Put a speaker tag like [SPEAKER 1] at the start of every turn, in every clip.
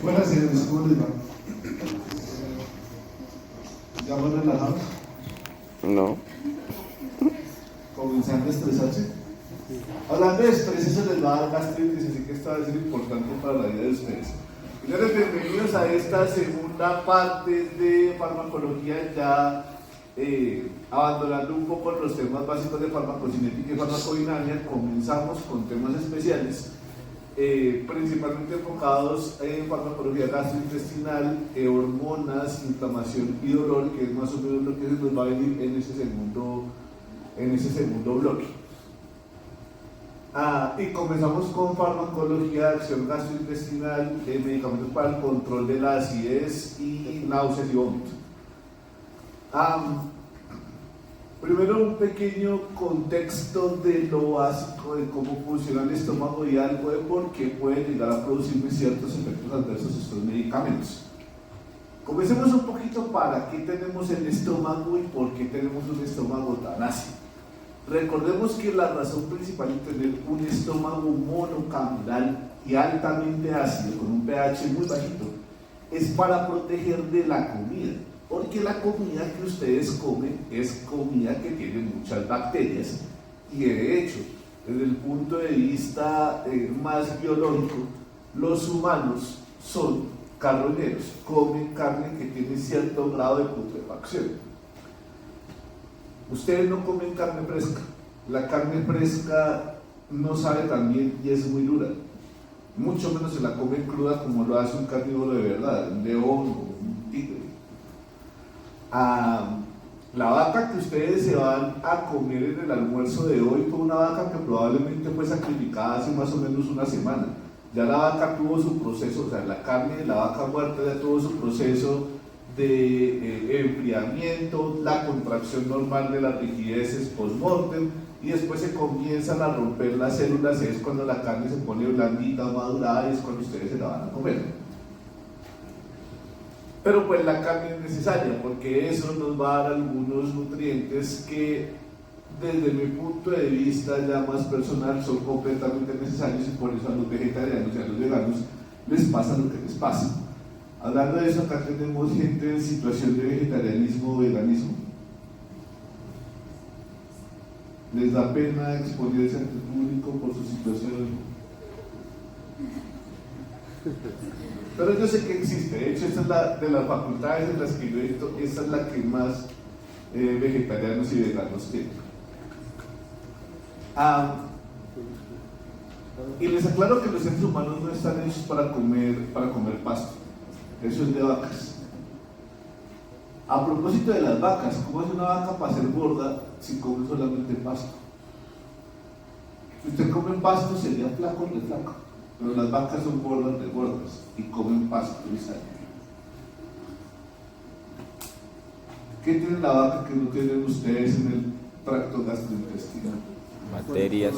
[SPEAKER 1] Buenas señores, ¿cómo les va? ¿Ya van relajados?
[SPEAKER 2] No.
[SPEAKER 1] ¿Comenzando a estresarse? Hablando de estrés, eso les va a dar gastritis, así que esto va a ser importante para la vida de ustedes. Señores, bienvenidos a esta segunda parte de farmacología, ya abandonando un poco los temas básicos de farmacocinética y farmacodinamia. Comenzamos con temas especiales, principalmente enfocados en farmacología gastrointestinal, hormonas, inflamación y dolor, que es más o menos lo que se nos va a venir en ese segundo bloque. Y comenzamos con farmacología, acción gastrointestinal, medicamentos para el control de la acidez y náuseas y vómitos. Primero, un pequeño contexto de lo básico de cómo funciona el estómago y algo de por qué puede llegar a producirme ciertos efectos adversos estos medicamentos. Comencemos un poquito para qué tenemos el estómago y por qué tenemos un estómago tan ácido. Recordemos que la razón principal de tener un estómago monocameral y altamente ácido, con un pH muy bajito, es para proteger de la comida. Porque la comida que ustedes comen es comida que tiene muchas bacterias y de hecho, desde el punto de vista más biológico, los humanos son carroñeros, comen carne que tiene cierto grado de putrefacción. Ustedes no comen carne fresca, la carne fresca no sabe tan bien y es muy dura, mucho menos se la comen cruda como lo hace un carnívoro de verdad, un león o un tigre. La vaca que ustedes se van a comer en el almuerzo de hoy fue una vaca que probablemente fue sacrificada hace más o menos una semana. Ya la vaca tuvo su proceso, o sea, la carne de la vaca muerta ya tuvo su proceso de enfriamiento, la contracción normal de las rigideces post-mortem, y después se comienzan a romper las células, y es cuando la carne se pone blandita, madurada, y es cuando ustedes se la van a comer. Pero pues la carne es necesaria porque eso nos va a dar algunos nutrientes que desde mi punto de vista ya más personal son completamente necesarios, y por eso a los vegetarianos y a los veganos les pasa lo que les pasa. Hablando de eso, acá tenemos gente en situación de vegetarianismo o veganismo. ¿Les da pena exponerse ante el público por su situación? Pero yo sé que existe. De hecho, esta es la de las facultades en las que yo he visto, esta es la que más vegetarianos y veganos tienen. Y les aclaro que los seres humanos no están hechos para comer pasto. Eso es de vacas. A propósito de las vacas, ¿cómo es una vaca para ser gorda si come solamente pasto? Si usted come pasto sería flaco de flaco. Pero las vacas son gordas de gordas y comen pasto y sal. ¿Qué tiene la vaca que no tienen ustedes en el tracto gastrointestinal?
[SPEAKER 2] Bacterias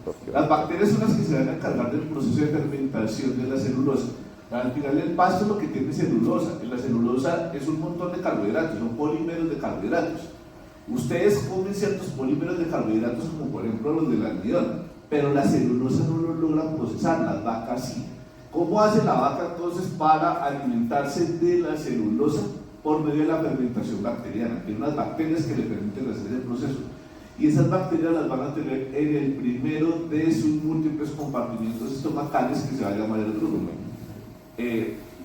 [SPEAKER 2] propias.
[SPEAKER 1] Las bacterias son las que se van a encargar del proceso de fermentación de la celulosa. Al final el pasto es lo que tiene celulosa, y la celulosa es un montón de carbohidratos, son polímeros de carbohidratos. Ustedes comen ciertos polímeros de carbohidratos como por ejemplo los del almidón, pero la celulosa no lo logran procesar, las vacas sí. ¿Cómo hace la vaca entonces para alimentarse de la celulosa? Por medio de la fermentación bacteriana. Tiene unas bacterias que le permiten hacer ese proceso, y esas bacterias las van a tener en el primero de sus múltiples compartimientos estomacales, que se va a llamar el rumen.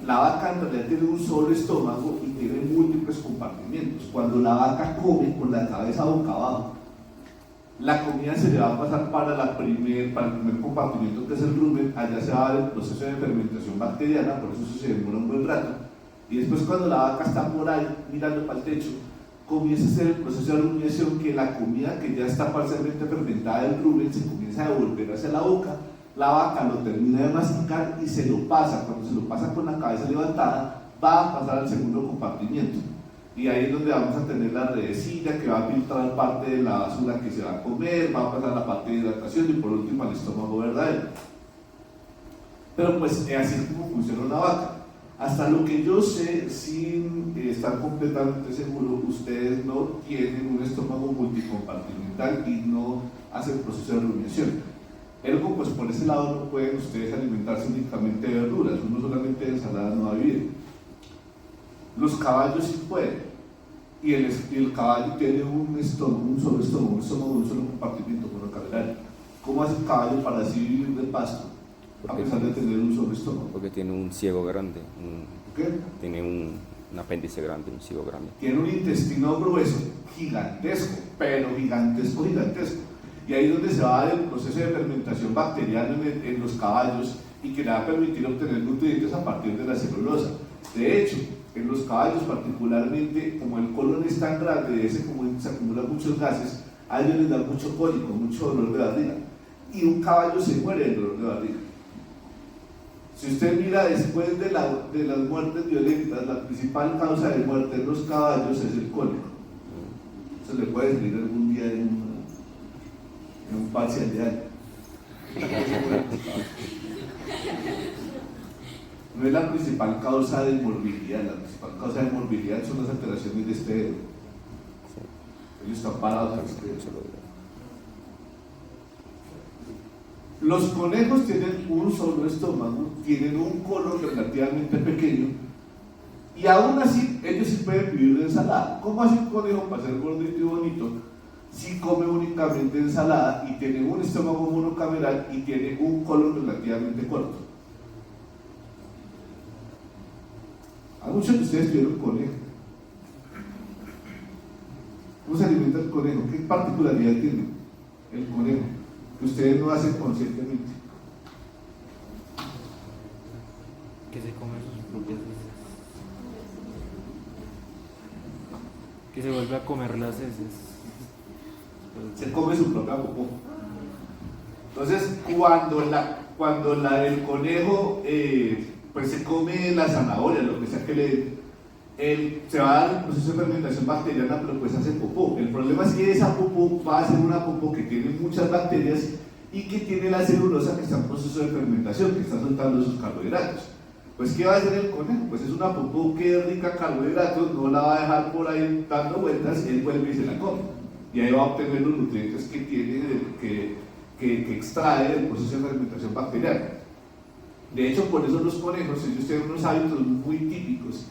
[SPEAKER 1] La vaca en realidad tiene un solo estómago y tiene múltiples compartimientos. Cuando la vaca come con la cabeza boca abajo, la comida se le va a pasar para el primer compartimiento, que es el rumen. Allá se va a dar el proceso de fermentación bacteriana, por eso se demora un buen rato, y después cuando la vaca está por ahí mirando para el techo, comienza a hacer el proceso de rumiación, que la comida que ya está parcialmente fermentada del rumen se comienza a devolver hacia la boca. La vaca lo termina de masticar y se lo pasa. Cuando se lo pasa con la cabeza levantada, va a pasar al segundo compartimiento, y ahí es donde vamos a tener la redecilla que va a filtrar parte de la basura que se va a comer, va a pasar la parte de hidratación y por último al estómago verdadero. Pero pues así es como funciona una vaca. Hasta lo que yo sé, sin estar completamente seguro, ustedes no tienen un estómago multicompartimental y no hacen proceso de rumiación. Ergo, pues por ese lado no pueden ustedes alimentarse únicamente de verduras, uno solamente de ensalada no va a vivir. Los caballos sí pueden, y el caballo tiene un estómago, un solo estómago, un solo compartimiento monocameral. ¿Cómo hace el caballo para así vivir de pasto, a pesar de tener un solo estómago?
[SPEAKER 2] Porque tiene un ciego grande,
[SPEAKER 1] ¿Qué?
[SPEAKER 2] tiene un apéndice grande, un ciego grande.
[SPEAKER 1] Tiene un intestino grueso, gigantesco, pero gigantesco. Y ahí es donde se va a dar el proceso de fermentación bacteriana en los caballos y que le va a permitir obtener nutrientes a partir de la celulosa. De hecho, en los caballos particularmente, como el colon es tan grande, de ese como se acumulan muchos gases, a ellos les da mucho cólico, mucho dolor de barriga. Y un caballo se muere del dolor de barriga. Si usted mira después de las muertes violentas, la principal causa de muerte en los caballos es el cólico. Se le puede salir algún día en un parcial de año. No es la principal causa de morbilidad, la principal causa de morbilidad son las alteraciones de este dedo. Ellos están parados. Los conejos tienen un solo estómago, tienen un colon relativamente pequeño y aún así ellos sí pueden vivir de ensalada. ¿Cómo hace un conejo para ser gordito y bonito si come únicamente ensalada y tiene un estómago monocameral y tiene un colon relativamente corto? A muchos de ustedes tuvieron conejo. ¿Cómo se alimenta el conejo? ¿Qué particularidad tiene el conejo que ustedes no hacen conscientemente?
[SPEAKER 3] Que se come sus propias heces. Que se vuelve a comer las heces.
[SPEAKER 1] Se come su propia popó. Entonces, cuando el conejo pues se come la zanahoria, lo que sea que se va a dar el proceso de fermentación bacteriana, pero pues hace popó. El problema es que esa popó va a ser una popó que tiene muchas bacterias y que tiene la celulosa que está en proceso de fermentación, que está soltando sus carbohidratos. Pues ¿qué va a hacer el conejo? Pues es una popó que es rica en carbohidratos, no la va a dejar por ahí dando vueltas, él vuelve y se la come. Y ahí va a obtener los nutrientes que tiene, que extrae del proceso de fermentación bacteriana. De hecho, por eso los conejos, ellos tienen unos hábitos muy típicos,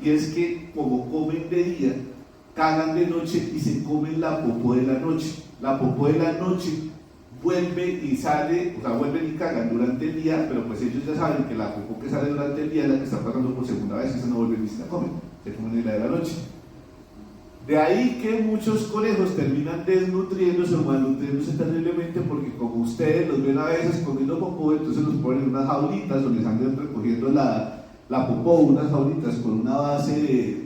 [SPEAKER 1] y es que como comen de día, cagan de noche y se comen la popó de la noche. La popó de la noche vuelve y sale, o sea, vuelven y cagan durante el día, pero pues ellos ya saben que la popó que sale durante el día es la que está pasando por segunda vez, y esa no vuelven y se la comen, se comen en la de la noche. De ahí que muchos conejos terminan desnutriéndose o malnutriéndose terriblemente, porque como ustedes los ven a veces comiendo popó, entonces los ponen en unas jaulitas o les andan recogiendo la popó, unas jaulitas con una base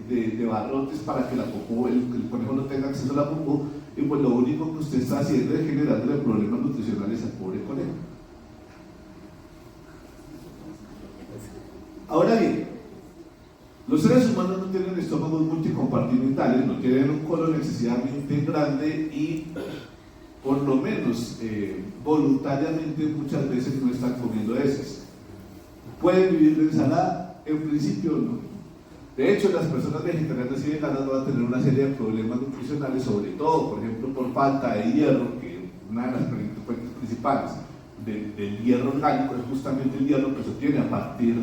[SPEAKER 1] de barrotes para que la popó, el conejo no tenga acceso a la popó, y pues lo único que usted está haciendo es generándole problemas nutricionales al pobre conejo. Ahora bien, los seres humanos no tienen estómagos multicompartimentales, no tienen un colon excesivamente grande y por lo menos voluntariamente muchas veces no están comiendo heces. ¿Pueden vivir de ensalada? En principio no. De hecho, las personas vegetarianas y veganas van a tener una serie de problemas nutricionales, sobre todo, por ejemplo, por falta de hierro, que una de las fuentes principales del hierro orgánico es justamente el hierro que se obtiene a partir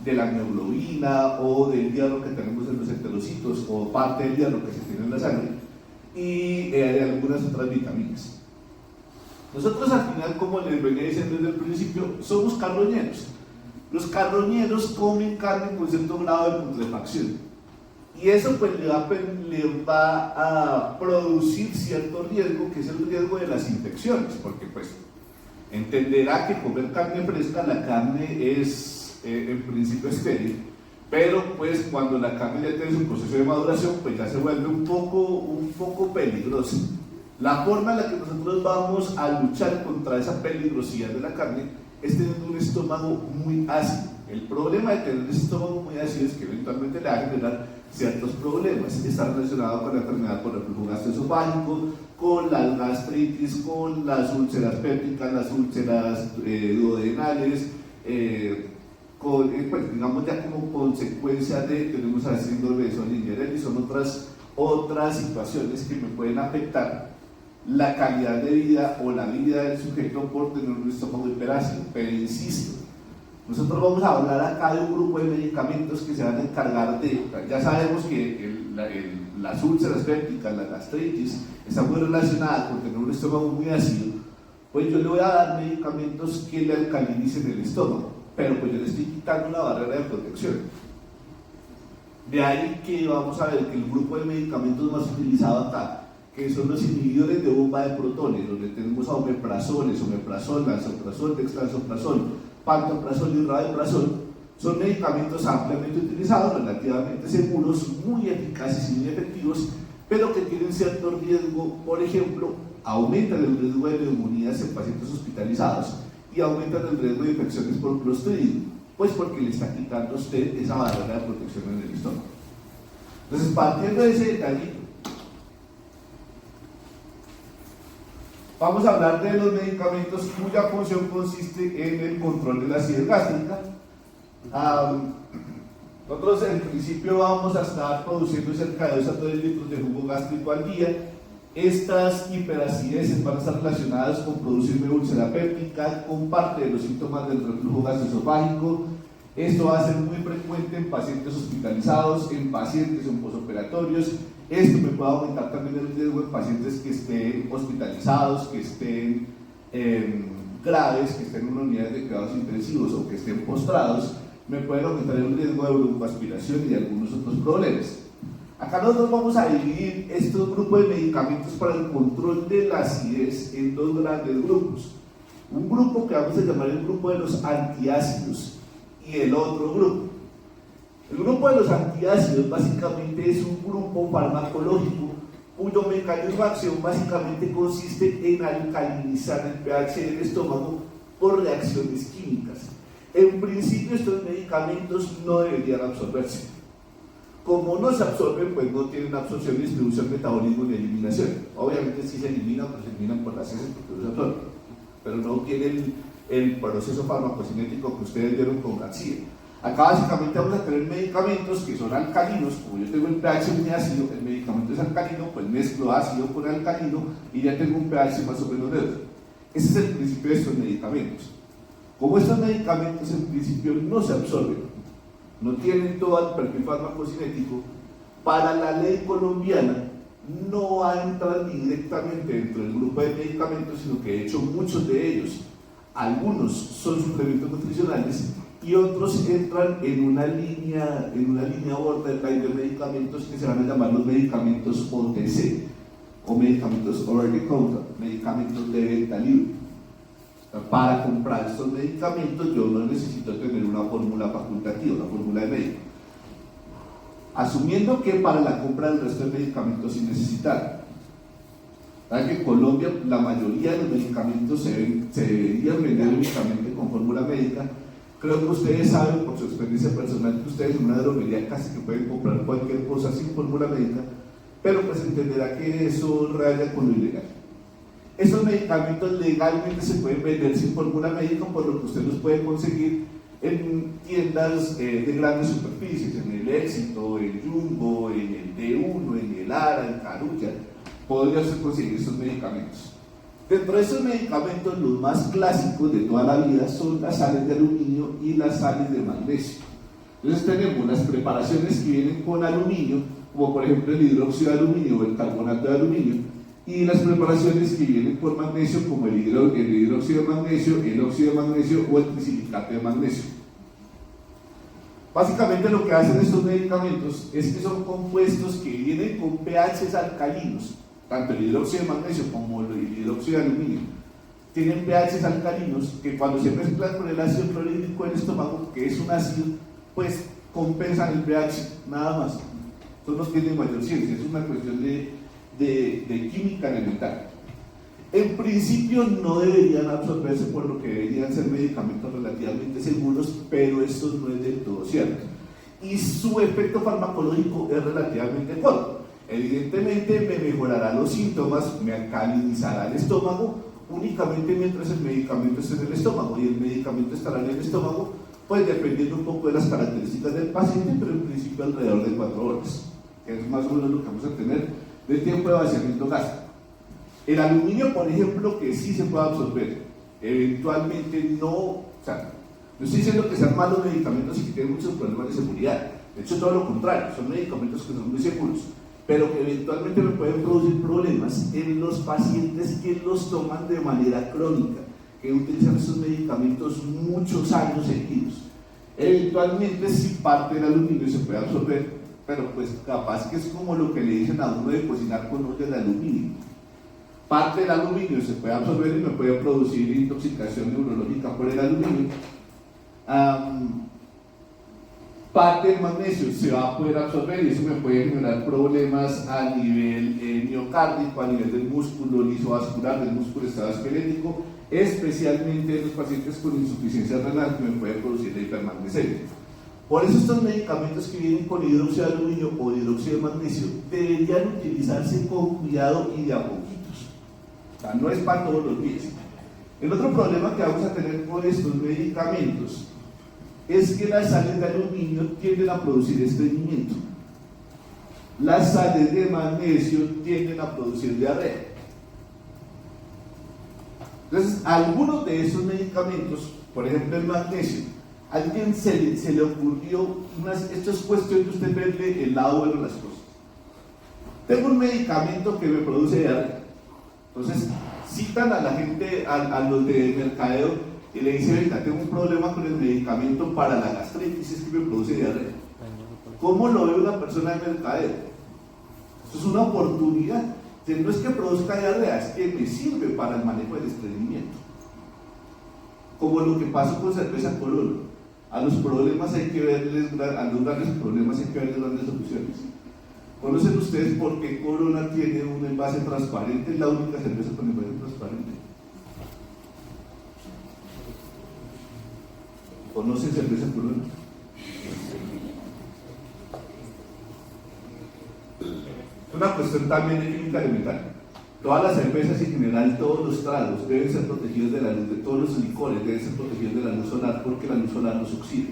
[SPEAKER 1] de la mioglobina o del hierro que tenemos en los enterocitos o parte del hierro que se tiene en la sangre y hay algunas otras vitaminas. Nosotros al final, como les venía diciendo desde el principio, somos carroñeros. Los carroñeros comen carne con cierto grado de putrefacción y eso pues le va a producir cierto riesgo, que es el riesgo de las infecciones, porque pues entenderá que comer carne fresca, la carne es en principio estéril, pero pues cuando la carne ya tiene su proceso de maduración, pues ya se vuelve un poco peligrosa. La forma en la que nosotros vamos a luchar contra esa peligrosidad de la carne es teniendo un estómago muy ácido. El problema de tener un estómago muy ácido es que eventualmente le va a generar ciertos problemas. Está relacionado con la enfermedad por reflujo gastroesofágico, con las gastritis, con las úlceras pépticas, las úlceras duodenales, pues digamos ya como consecuencia de, tenemos a síndrome de Sonia-Guerrero y son otras situaciones que me pueden afectar la calidad de vida o la vida del sujeto por tener un estómago hiperácido. Pero insisto, nosotros vamos a hablar acá de un grupo de medicamentos que se van a encargar de, ya sabemos que las úlceras pépticas, la gastritis, está muy relacionada con tener un estómago muy ácido. Pues yo le voy a dar medicamentos que le alcalinicen el estómago, pero pues yo le estoy quitando una barrera de protección. De ahí que vamos a ver que el grupo de medicamentos más utilizado acá, que son los inhibidores de bomba de protones, donde tenemos a omeprazol, lansoprazol, dexlansoprazol, pantoprazol y rabeprazol, son medicamentos ampliamente utilizados, relativamente seguros, muy eficaces y muy efectivos, pero que tienen cierto riesgo. Por ejemplo, aumentan el riesgo de neumonías en pacientes hospitalizados y aumentan el riesgo de infecciones por Clostridium, pues porque le está quitando a usted esa barrera de protección en el estómago. Entonces, partiendo de ese detallito, vamos a hablar de los medicamentos cuya función consiste en el control de la acidez gástrica. Nosotros en principio vamos a estar produciendo cerca de 2 a 3 litros de jugo gástrico al día. Estas hiperacideces van a estar relacionadas con producir una úlcera péptica, con parte de los síntomas del reflujo gastroesofágico. Esto va a ser muy frecuente en pacientes hospitalizados, en pacientes en posoperatorios. Esto me puede aumentar también el riesgo en pacientes que estén hospitalizados, que estén graves, que estén en unidades de cuidados intensivos o que estén postrados. Me pueden aumentar el riesgo de broncoaspiración y de algunos otros problemas. Acá nosotros vamos a dividir estos grupos de medicamentos para el control de la acidez en 2 grandes grupos. Un grupo que vamos a llamar el grupo de los antiácidos y el otro grupo. El grupo de los antiácidos básicamente es un grupo farmacológico cuyo mecanismo de acción básicamente consiste en alcalinizar el pH del estómago por reacciones químicas. En principio estos medicamentos no deberían absorberse. Como no se absorben, pues no tienen absorción, distribución, metabolismo ni eliminación. Obviamente sí se eliminan, pero se eliminan por las heces porque no se absorben, pero no tienen el proceso farmacocinético que ustedes vieron con García. Acá básicamente vamos a tener medicamentos que son alcalinos. Como yo tengo el pH muy ácido, el medicamento es alcalino, pues mezclo ácido con alcalino y ya tengo un pH más o menos neutro. Ese es el principio de estos medicamentos. Como estos medicamentos en principio no se absorben, no tienen todo el perfil farmacocinético, para la ley colombiana no entran directamente dentro del grupo de medicamentos, sino que de hecho muchos de ellos, algunos son suplementos nutricionales y otros entran en una línea borderline de medicamentos que se van a llamar los medicamentos OTC o medicamentos over the counter, medicamentos de venta libre. Para comprar estos medicamentos yo no necesito tener una fórmula facultativa, una fórmula de médico. Asumiendo que para la compra del resto de medicamentos sí necesitar. ¿Saben que en Colombia la mayoría de los medicamentos se deberían vender únicamente con fórmula médica? Creo que ustedes saben por su experiencia personal que ustedes en una droguería casi que pueden comprar cualquier cosa sin fórmula médica, pero pues entenderá que eso raya con lo ilegal. Estos medicamentos legalmente se pueden vender sin fórmula médica, por lo que usted los puede conseguir en tiendas de grandes superficies, en el Éxito, en Jumbo, en el D1, en el Ara, en Carulla. Podría usted conseguir estos medicamentos. Dentro de estos medicamentos, los más clásicos de toda la vida son las sales de aluminio y las sales de magnesio. Entonces tenemos las preparaciones que vienen con aluminio, como por ejemplo el hidróxido de aluminio o el carbonato de aluminio, y las preparaciones que vienen por magnesio, como el hidróxido de magnesio, el óxido de magnesio o el trisilicato de magnesio. Básicamente lo que hacen estos medicamentos es que son compuestos que vienen con pHs alcalinos, tanto el hidróxido de magnesio como el hidróxido de aluminio. Tienen pHs alcalinos que cuando se mezclan con el ácido clorhídrico del estómago, que es un ácido, pues compensan el pH, nada más. Eso no tiene mayor ciencia, es una cuestión de química elemental. En principio no deberían absorberse, por lo que deberían ser medicamentos relativamente seguros, pero esto no es del todo cierto. Y su efecto farmacológico es relativamente corto. Evidentemente me mejorará los síntomas, me alcalinizará el estómago, únicamente mientras el medicamento esté en el estómago, y el medicamento estará en el estómago, pues dependiendo un poco de las características del paciente, pero en principio alrededor de 4 horas, que es más o menos lo que vamos a tener del tiempo de vaciamiento gástrico. El aluminio, por ejemplo, que sí se puede absorber, eventualmente no, o sea, no estoy diciendo que sean malos medicamentos y que tienen muchos problemas de seguridad, de hecho todo lo contrario, son medicamentos que son muy seguros, pero que eventualmente me pueden producir problemas en los pacientes que los toman de manera crónica, que utilizan estos medicamentos muchos años seguidos. Eventualmente sí parte del aluminio se puede absorber, pero pues capaz que es como lo que le dicen a uno de cocinar con olla de aluminio. Parte del aluminio se puede absorber y me puede producir intoxicación neurológica por el aluminio. Parte del magnesio se va a poder absorber y eso me puede generar problemas a nivel miocárdico, a nivel del músculo lisovascular, del músculo estenoesquelético, especialmente en los pacientes con insuficiencia renal, que me puede producir la hipermagnesemia. Por eso estos medicamentos que vienen con hidróxido de aluminio o hidróxido de magnesio deberían utilizarse con cuidado y de a poquitos. O sea, no es para todos los días. El otro problema que vamos a tener con estos medicamentos es que las sales de aluminio tienden a producir estreñimiento. Las sales de magnesio tienden a producir diarrea. Entonces, algunos de esos medicamentos, por ejemplo el magnesio, a alguien se le ocurrió, esto es cuestión de usted verle el lado bueno de las cosas. Tengo un medicamento que me produce diarrea. Entonces, citan a la gente, a los de mercadeo, y le dice, venga, tengo un problema con el medicamento para la gastritis, es que me produce diarrea. ¿Cómo lo ve una persona de mercadeo? Esto es una oportunidad. No es que produzca diarrea, es que me sirve para el manejo del estreñimiento. Como lo que pasó con cerveza Corona. A los problemas hay que verles, a los grandes problemas hay que verles grandes soluciones. ¿Conocen ustedes por qué Corona tiene un envase transparente? Es la única cerveza con envase transparente. ¿Conocen cerveza Corona? Es una cuestión también de química elemental. Todas las cervezas en general, todos los tragos deben ser protegidos de la luz, de todos los licores deben ser protegidos de la luz solar, porque la luz solar los oxida.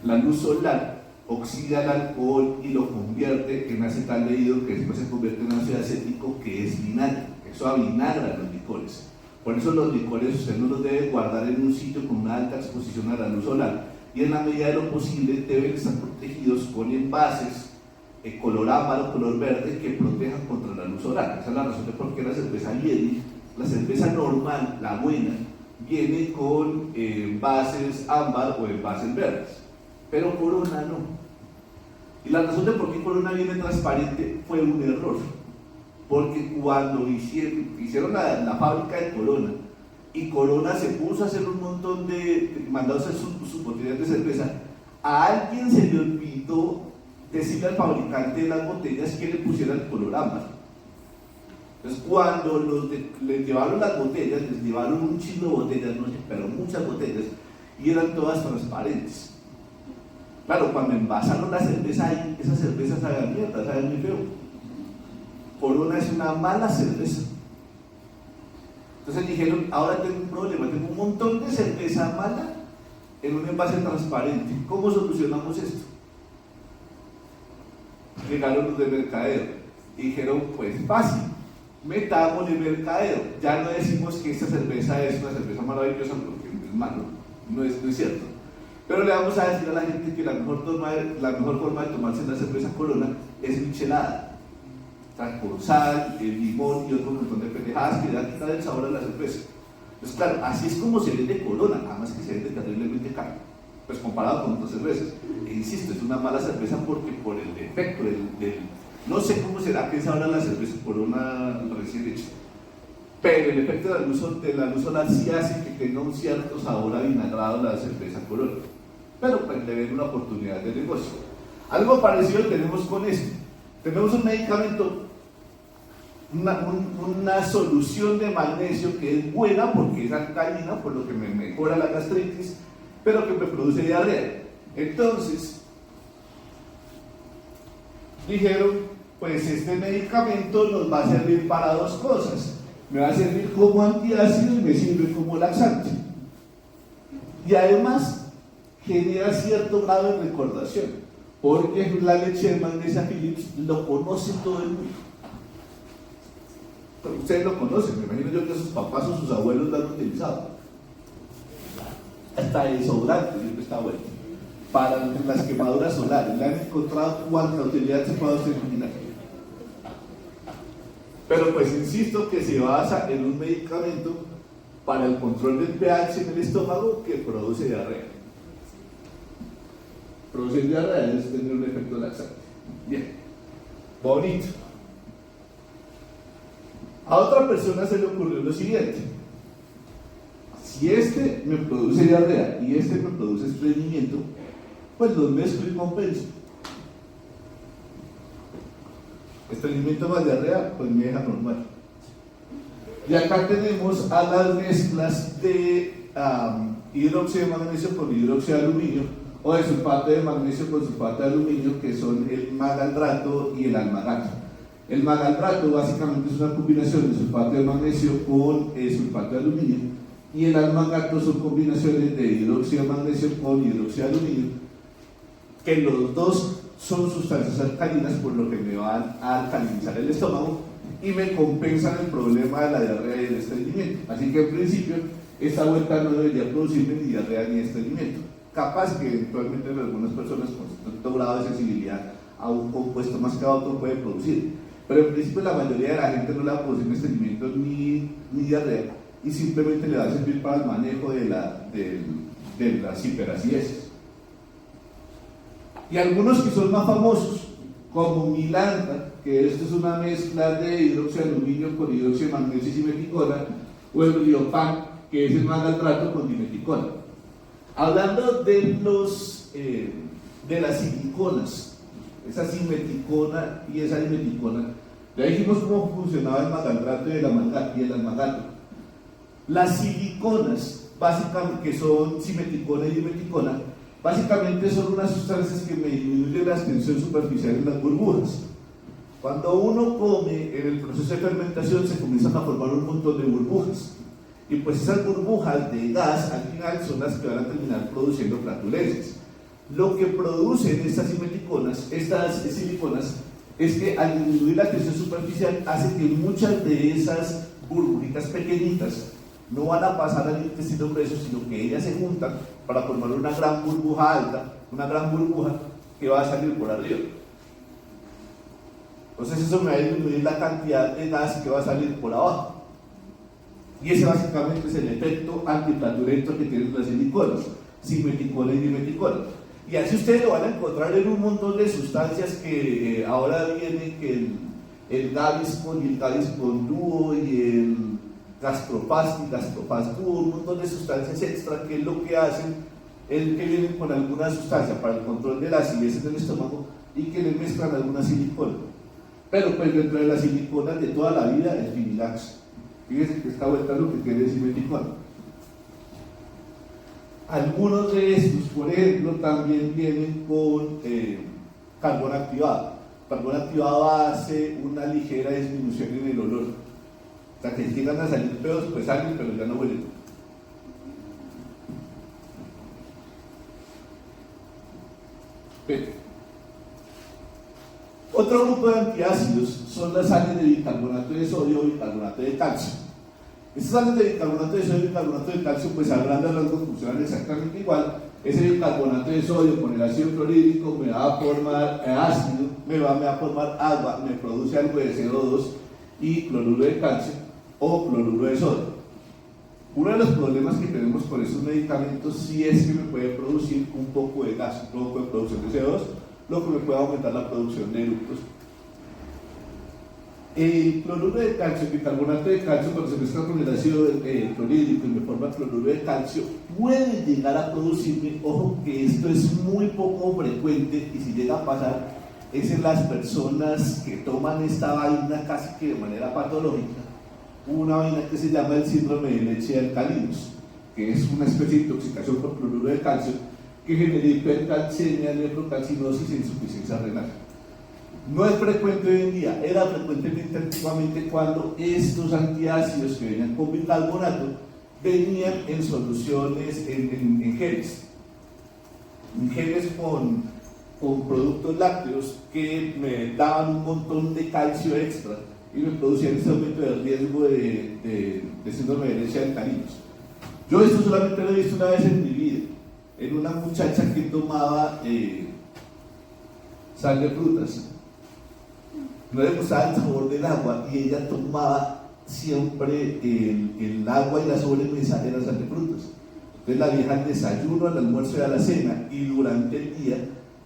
[SPEAKER 1] La luz solar oxida el alcohol y lo convierte en acetaldehído, que después se convierte en ácido acético, que es vinagre. Eso avinagra los licores. Por eso los licores usted no los debe guardar en un sitio con una alta exposición a la luz solar, y en la medida de lo posible deben estar protegidos con envases color ámbar o color verde que protejan contra la luz solar. Esa es la razón de por qué la cerveza Yeti, la cerveza normal, la buena, viene con envases ámbar o envases verdes, pero Corona no. Y la razón de por qué Corona viene transparente fue un error, porque cuando hicieron la fábrica de Corona, y Corona se puso a hacer un montón mandó a hacer sus botellas de cerveza, a alguien se le olvidó decirle al fabricante de las botellas que le pusiera el color ámbar. Entonces, cuando les llevaron las botellas, les llevaron un chino de botellas, no sé, pero muchas botellas, y eran todas transparentes. Claro, cuando envasaron la cerveza ahí, esa cerveza sabe a mierda, sabe muy feo. Corona es una mala cerveza. Entonces dijeron, ahora tengo un problema, tengo un montón de cerveza mala en un envase transparente. ¿Cómo solucionamos esto? Llegaron los de mercadeo y dijeron, pues fácil, metámosle mercadeo. Ya no decimos que esta cerveza es una cerveza maravillosa porque es malo, no es cierto. Pero le vamos a decir a la gente que la mejor forma de tomarse la cerveza Corona es michelada, con sal, limón y otro montón de pendejadas que dan quitar el sabor a la cerveza. Pues claro, así es como se vende Corona, además que se vende terriblemente caro, pues comparado con otras cervezas. E insisto, es una mala cerveza porque por el defecto no sé cómo será que sabrá la cerveza Corona recién hecha, pero el efecto de la luz solar sí hace que tenga un cierto sabor avinagrado la cerveza Corona, pero pues le ven una oportunidad de negocio. Algo parecido tenemos con esto. Tenemos un medicamento, una solución de magnesio que es buena porque es alcalina, por lo que me mejora la gastritis, pero que me produce diarrea. Entonces dijeron, pues este medicamento nos va a servir para dos cosas: me va a servir como antiácido y me sirve como laxante, y además genera cierto grado de recordación, porque la leche de Magnesia Philips lo conoce todo el mundo. Ustedes lo conocen, me imagino yo que sus papás o sus abuelos lo han utilizado. Hasta desodorante siempre está bueno. Para las quemaduras solares, le han encontrado cuánta utilidad se puede usted imaginar. Pero pues insisto que se basa en un medicamento para el control del pH en el estómago que produce diarrea. Producir diarrea es tener un efecto laxante. Bien, bonito. A otra persona se le ocurrió lo siguiente: si este me produce diarrea y este me produce estreñimiento, pues los mezclo y compenso. Estreñimiento más diarrea, pues me deja normal. Y acá tenemos a las mezclas de hidróxido de magnesio con hidróxido de aluminio, o de sulfato de magnesio con sulfato de aluminio, que son el magaldrato y el almagato. El magaldrato básicamente es una combinación de sulfato de magnesio con sulfato de aluminio, y el almagato son combinaciones de hidróxido de magnesio con hidróxido de aluminio, que los dos son sustancias alcalinas, por lo que me van a alcalinizar el estómago y me compensan el problema de la diarrea y el estreñimiento. Así que en principio esta vuelta no debería producirme ni diarrea ni estreñimiento. Capaz que eventualmente en algunas personas con cierto grado de sensibilidad a un compuesto más que a otro puede producir, pero en principio la mayoría de la gente no le va a producir estreñimiento ni diarrea, y simplemente le va a servir para el manejo de las hiperacidesis. Y algunos que son más famosos, como Milanta, que esto es una mezcla de hidróxido de aluminio con hidróxido de magnesio y simeticona, o el Riopan, que es el magaldrato con dimeticona. Hablando de las siliconas, esa simeticona y esa dimeticona, ya dijimos cómo funcionaba el magaldrato y el almagato. Las siliconas, básicamente, que son simeticona y dimeticona, básicamente son unas sustancias que me disminuyen la extensión superficial en las burbujas. Cuando uno come, en el proceso de fermentación se comienzan a formar un montón de burbujas, y pues esas burbujas de gas al final son las que van a terminar produciendo flatulencias. Lo que producen estas siliconas, es que al disminuir la tensión superficial hace que muchas de esas burbujitas pequeñitas no van a pasar al intestino grueso, sino que ellas se juntan para formar una gran burbuja alta, una gran burbuja que va a salir por arriba. Entonces eso me va a disminuir la cantidad de gas que va a salir por abajo. Y ese básicamente es el efecto antiflatulento que tienen las siliconas, simeticona y dimeticona. Y así ustedes lo van a encontrar en un montón de sustancias que ahora vienen, que el Gaviscon y el Gaviscon Duo y el Gastropast y Gastropast Duo, un montón de sustancias extra que lo que hacen es que vienen con alguna sustancia para el control de la acidez del estómago y que le mezclan alguna silicona. Pero pues dentro de las siliconas de toda la vida el Finilax. Fíjense que esta vuelta lo que tiene es simeticona. Algunos de estos, por ejemplo, también vienen con carbón activado. Carbón activado hace una ligera disminución en el olor. O sea, que si llegan a salir pedos, pues salen, pero ya no huelen. Bien. Otro grupo de antiácidos son las sales de bicarbonato de sodio o bicarbonato de calcio. Estas sales de bicarbonato de sodio y bicarbonato de calcio, pues a grandes rasgos funcionan exactamente igual. Ese bicarbonato de sodio con el ácido clorhídrico me va a formar ácido, me va a formar agua, me produce algo de CO2 y cloruro de calcio o cloruro de sodio. Uno de los problemas que tenemos con estos medicamentos sí es que me puede producir un poco de gas, un poco de producción de CO2, lo que me puede aumentar la producción de eructos. El cloruro de calcio, el bicarbonato de calcio, cuando se mezcla con el ácido clorhídrico y me forma cloruro de calcio, puede llegar a producirme, ojo que esto es muy poco frecuente, y si llega a pasar es en las personas que toman esta vaina casi que de manera patológica, una vaina que se llama el síndrome de leche de alcalinos, que es una especie de intoxicación por cloruro de calcio que genera hipercalcemia, nefrocalcinosis e insuficiencia renal. No es frecuente hoy en día, era frecuentemente antiguamente cuando estos antiácidos que venían con bicarbonato venían en soluciones, en geles con productos lácteos que me daban un montón de calcio extra, y me producían ese aumento de riesgo de síndrome de herencia de caninos. Yo esto solamente lo he visto una vez en mi vida, en una muchacha que tomaba sal de frutas. No le gustaba el sabor del agua y ella tomaba siempre el agua y la sobremesa era sal de frutas. Entonces la vieja al desayuno, al almuerzo y a la cena, y durante el día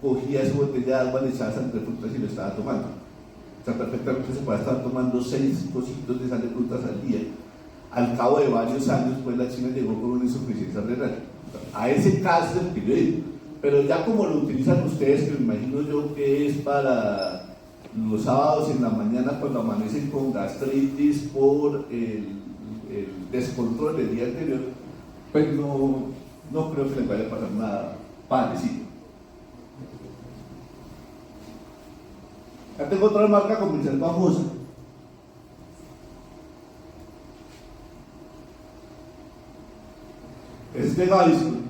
[SPEAKER 1] cogía su botella de agua, le echaba sal de frutas y lo estaba tomando. O sea, perfectamente se puede estar tomando 6 cositos de sal de frutas al día. Al cabo de varios años, pues la China llegó con una insuficiencia renal. A ese caso es el que yo digo. Pero ya como lo utilizan ustedes, que me imagino yo que es para los sábados en la mañana cuando amanecen con gastritis por el descontrol del día anterior, pues no creo que les vaya a pasar nada parecido. Ya tengo otra marca comercial famosa. Es de Gaviscon,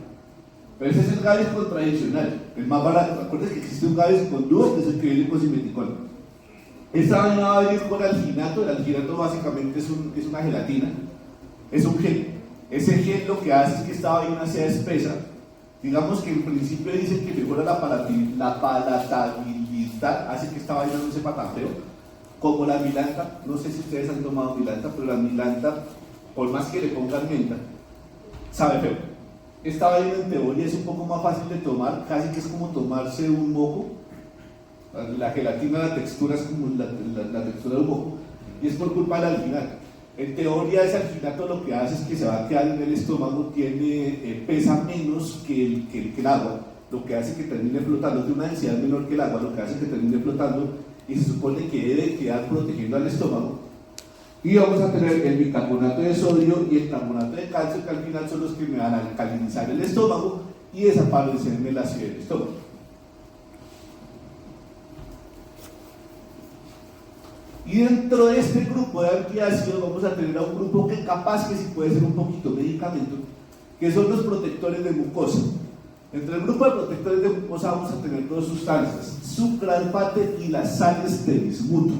[SPEAKER 1] pero ese es el Gaviscon tradicional, el más barato. Acuérdense que existe un Gaviscon Duo, que es el que viene con simeticol. Esta vaina va a venir con alginato. El alginato básicamente es una gelatina, es un gel. Ese gel lo que hace es que esta vaina sea espesa. Digamos que en principio dicen que mejora la palatabilidad, hace que esta vaina no sepa tan feo. Como la milanta, no sé si ustedes han tomado milanta, pero la milanta, por más que le pongan menta, sabe feo. Esta vaina en teoría es un poco más fácil de tomar, casi que es como tomarse un moco. La gelatina, la textura es como la textura de un moco, y es por culpa del alginato. En teoría ese alginato lo que hace es que se va a quedar en el estómago, pesa menos que el agua, lo que hace que termine flotando, tiene una densidad menor que el agua, lo que hace que termine flotando, y se supone que debe quedar protegiendo al estómago. Y vamos a tener el bicarbonato de sodio y el carbonato de calcio, que al final son los que me van a alcalinizar el estómago y desaparecerme el ácido del estómago. Y dentro de este grupo de antiácidos vamos a tener a un grupo que capaz que sí puede ser un poquito medicamento, que son los protectores de mucosa. Entre el grupo de protectores de mucosa vamos a tener dos sustancias, sucralfate y las sales de bismuto.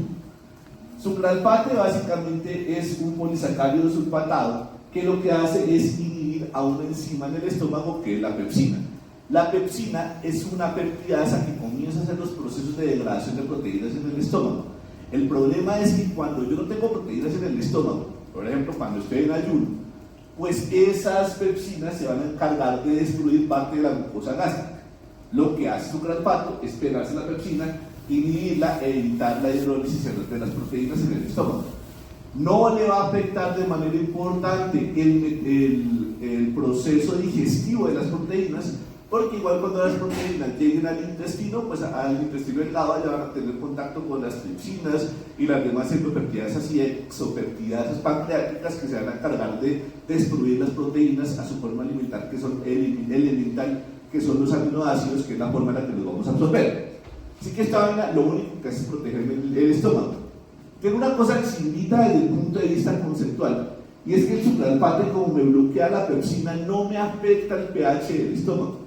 [SPEAKER 1] Sucralfate básicamente es un polisacárido sulfatado que lo que hace es inhibir a una enzima en el estómago que es la pepsina. La pepsina es una peptidasa que comienza a hacer los procesos de degradación de proteínas en el estómago. El problema es que cuando yo no tengo proteínas en el estómago, por ejemplo cuando estoy en ayuno, pues esas pepsinas se van a encargar de destruir parte de la mucosa gástrica. Lo que hace sucralfato es pegarse la pepsina, inhibirla e evitar la hidrólisis de las proteínas en el estómago. No le va a afectar de manera importante el proceso digestivo de las proteínas, porque igual cuando las proteínas lleguen al intestino, pues al intestino delgado ya van a tener contacto con las tripsinas y las demás endopeptidasas y exopeptidasas pancreáticas que se van a encargar de destruir las proteínas a su forma elemental, que son los aminoácidos, que es la forma en la que los vamos a absorber. Así que esta vaina lo único que hace es protegerme el estómago. Tengo una cosa que se invita desde el punto de vista conceptual, y es que el sucralfate, como me bloquea la pepsina, no me afecta el pH del estómago.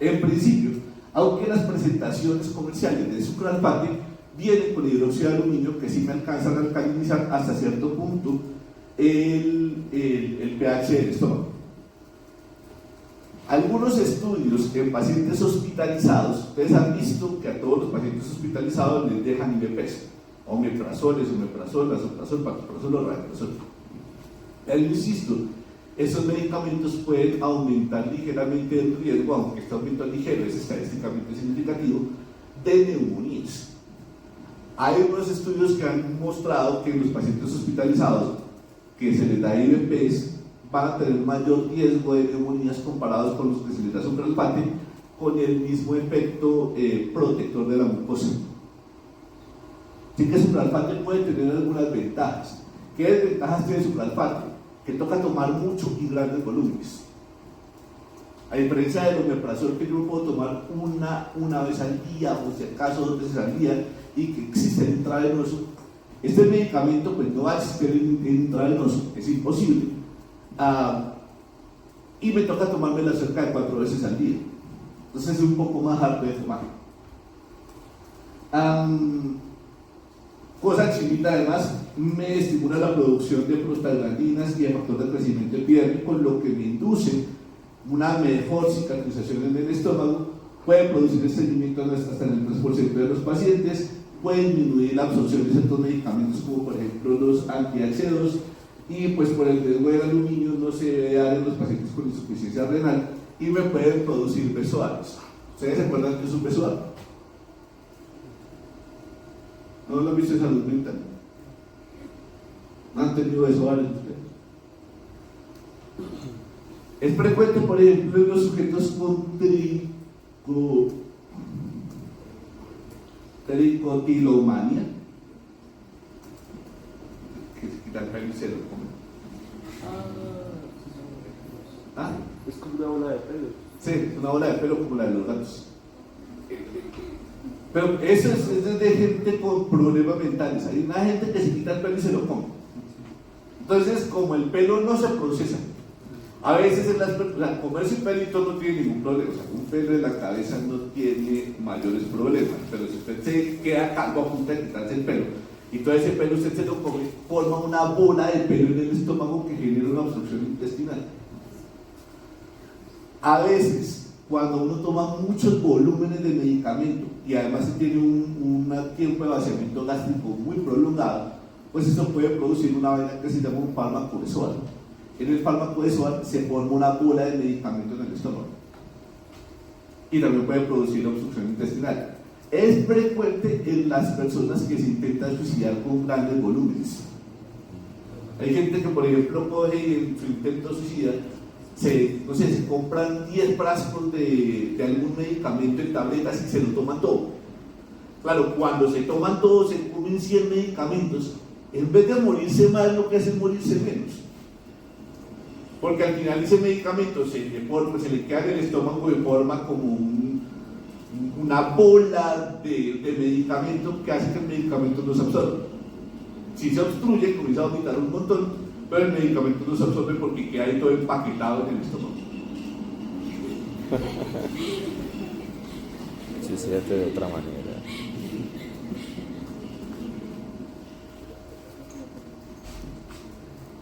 [SPEAKER 1] En principio, aunque las presentaciones comerciales de sucralfate vienen con hidróxido de aluminio que sí me alcanzan a alcalinizar hasta cierto punto el pH del estómago. Algunos estudios en pacientes hospitalizados, ustedes han visto que a todos los pacientes hospitalizados les dejan IBPs, omeprazoles, lasoprazol, pantoprazol o rabeprazol. Yo insisto, esos medicamentos pueden aumentar ligeramente el riesgo, aunque este aumento ligero es estadísticamente significativo, de neumonías. Hay unos estudios que han mostrado que en los pacientes hospitalizados que se les da IBPs van a tener mayor riesgo de neumonías comparados con los que se les da sucralfate, con el mismo efecto protector de la mucosa. Así que el sucralfate puede tener algunas ventajas. ¿Qué desventajas tiene el sucralfate? Que toca tomar mucho y grandes volúmenes. A diferencia del omeprazol, que yo puedo tomar una vez al día, o si acaso 2 veces al día, y que existe el intravenoso, este medicamento pues no va a existir en intravenoso, es imposible. Y me toca tomármela cerca de 4 veces al día. Entonces es un poco más harto de tomar. Cosa chimita, además, me estimula la producción de prostaglandinas y de factor de crecimiento epidérmico, lo que me induce una mejor cicatrización en el estómago, puede producir estreñimiento hasta en el 3% de los pacientes, puede disminuir la absorción de ciertos medicamentos como por ejemplo los antiácidos, y pues por el riesgo del aluminio no se debe dar en los pacientes con insuficiencia renal y me pueden producir besoares. ¿Ustedes se acuerdan que es un besoar? ¿No lo han visto en salud mental? ¿No han tenido besoares ustedes? Es frecuente, por ejemplo, en los sujetos con tricotilomania, que se quita el pelo y se lo come. ¿Ah?
[SPEAKER 3] Es como una bola de pelo.
[SPEAKER 1] Sí, una bola de pelo como la de los gatos. Pero eso es de gente con problemas mentales. Hay una gente que se quita el pelo y se lo come. Entonces, como el pelo no se procesa, a veces comerse un pelito no tiene ningún problema. O sea, un pelo de la cabeza no tiene mayores problemas. Pero si usted se queda calvo a punto de quitarse el pelo y todo ese pelo usted se lo come, forma una bola de pelo en el estómago que genera una obstrucción intestinal. A veces, cuando uno toma muchos volúmenes de medicamento y además se tiene un tiempo de vaciamiento gástrico muy prolongado, pues eso puede producir una vaina que se llama un fármaco besoar. En el fármaco besoar se forma una bola de medicamento en el estómago y también puede producir obstrucción intestinal. Es frecuente en las personas que se intentan suicidar con grandes volúmenes. Hay gente que, por ejemplo, coge y en su intento suicida se compran 10 frascos de algún medicamento en tabletas y se lo toman todo. Claro, cuando se toman todo, se comen 100 medicamentos, en vez de morirse más, lo que hace es morirse menos. Porque al final ese medicamento se le queda en el estómago de forma como una bola de medicamento que hace que el medicamento no se absorba. Si se obstruye, comienza a vomitar un montón, pero el medicamento no se absorbe porque queda ahí todo empaquetado en el estómago.
[SPEAKER 2] Sí, se hace de otra manera.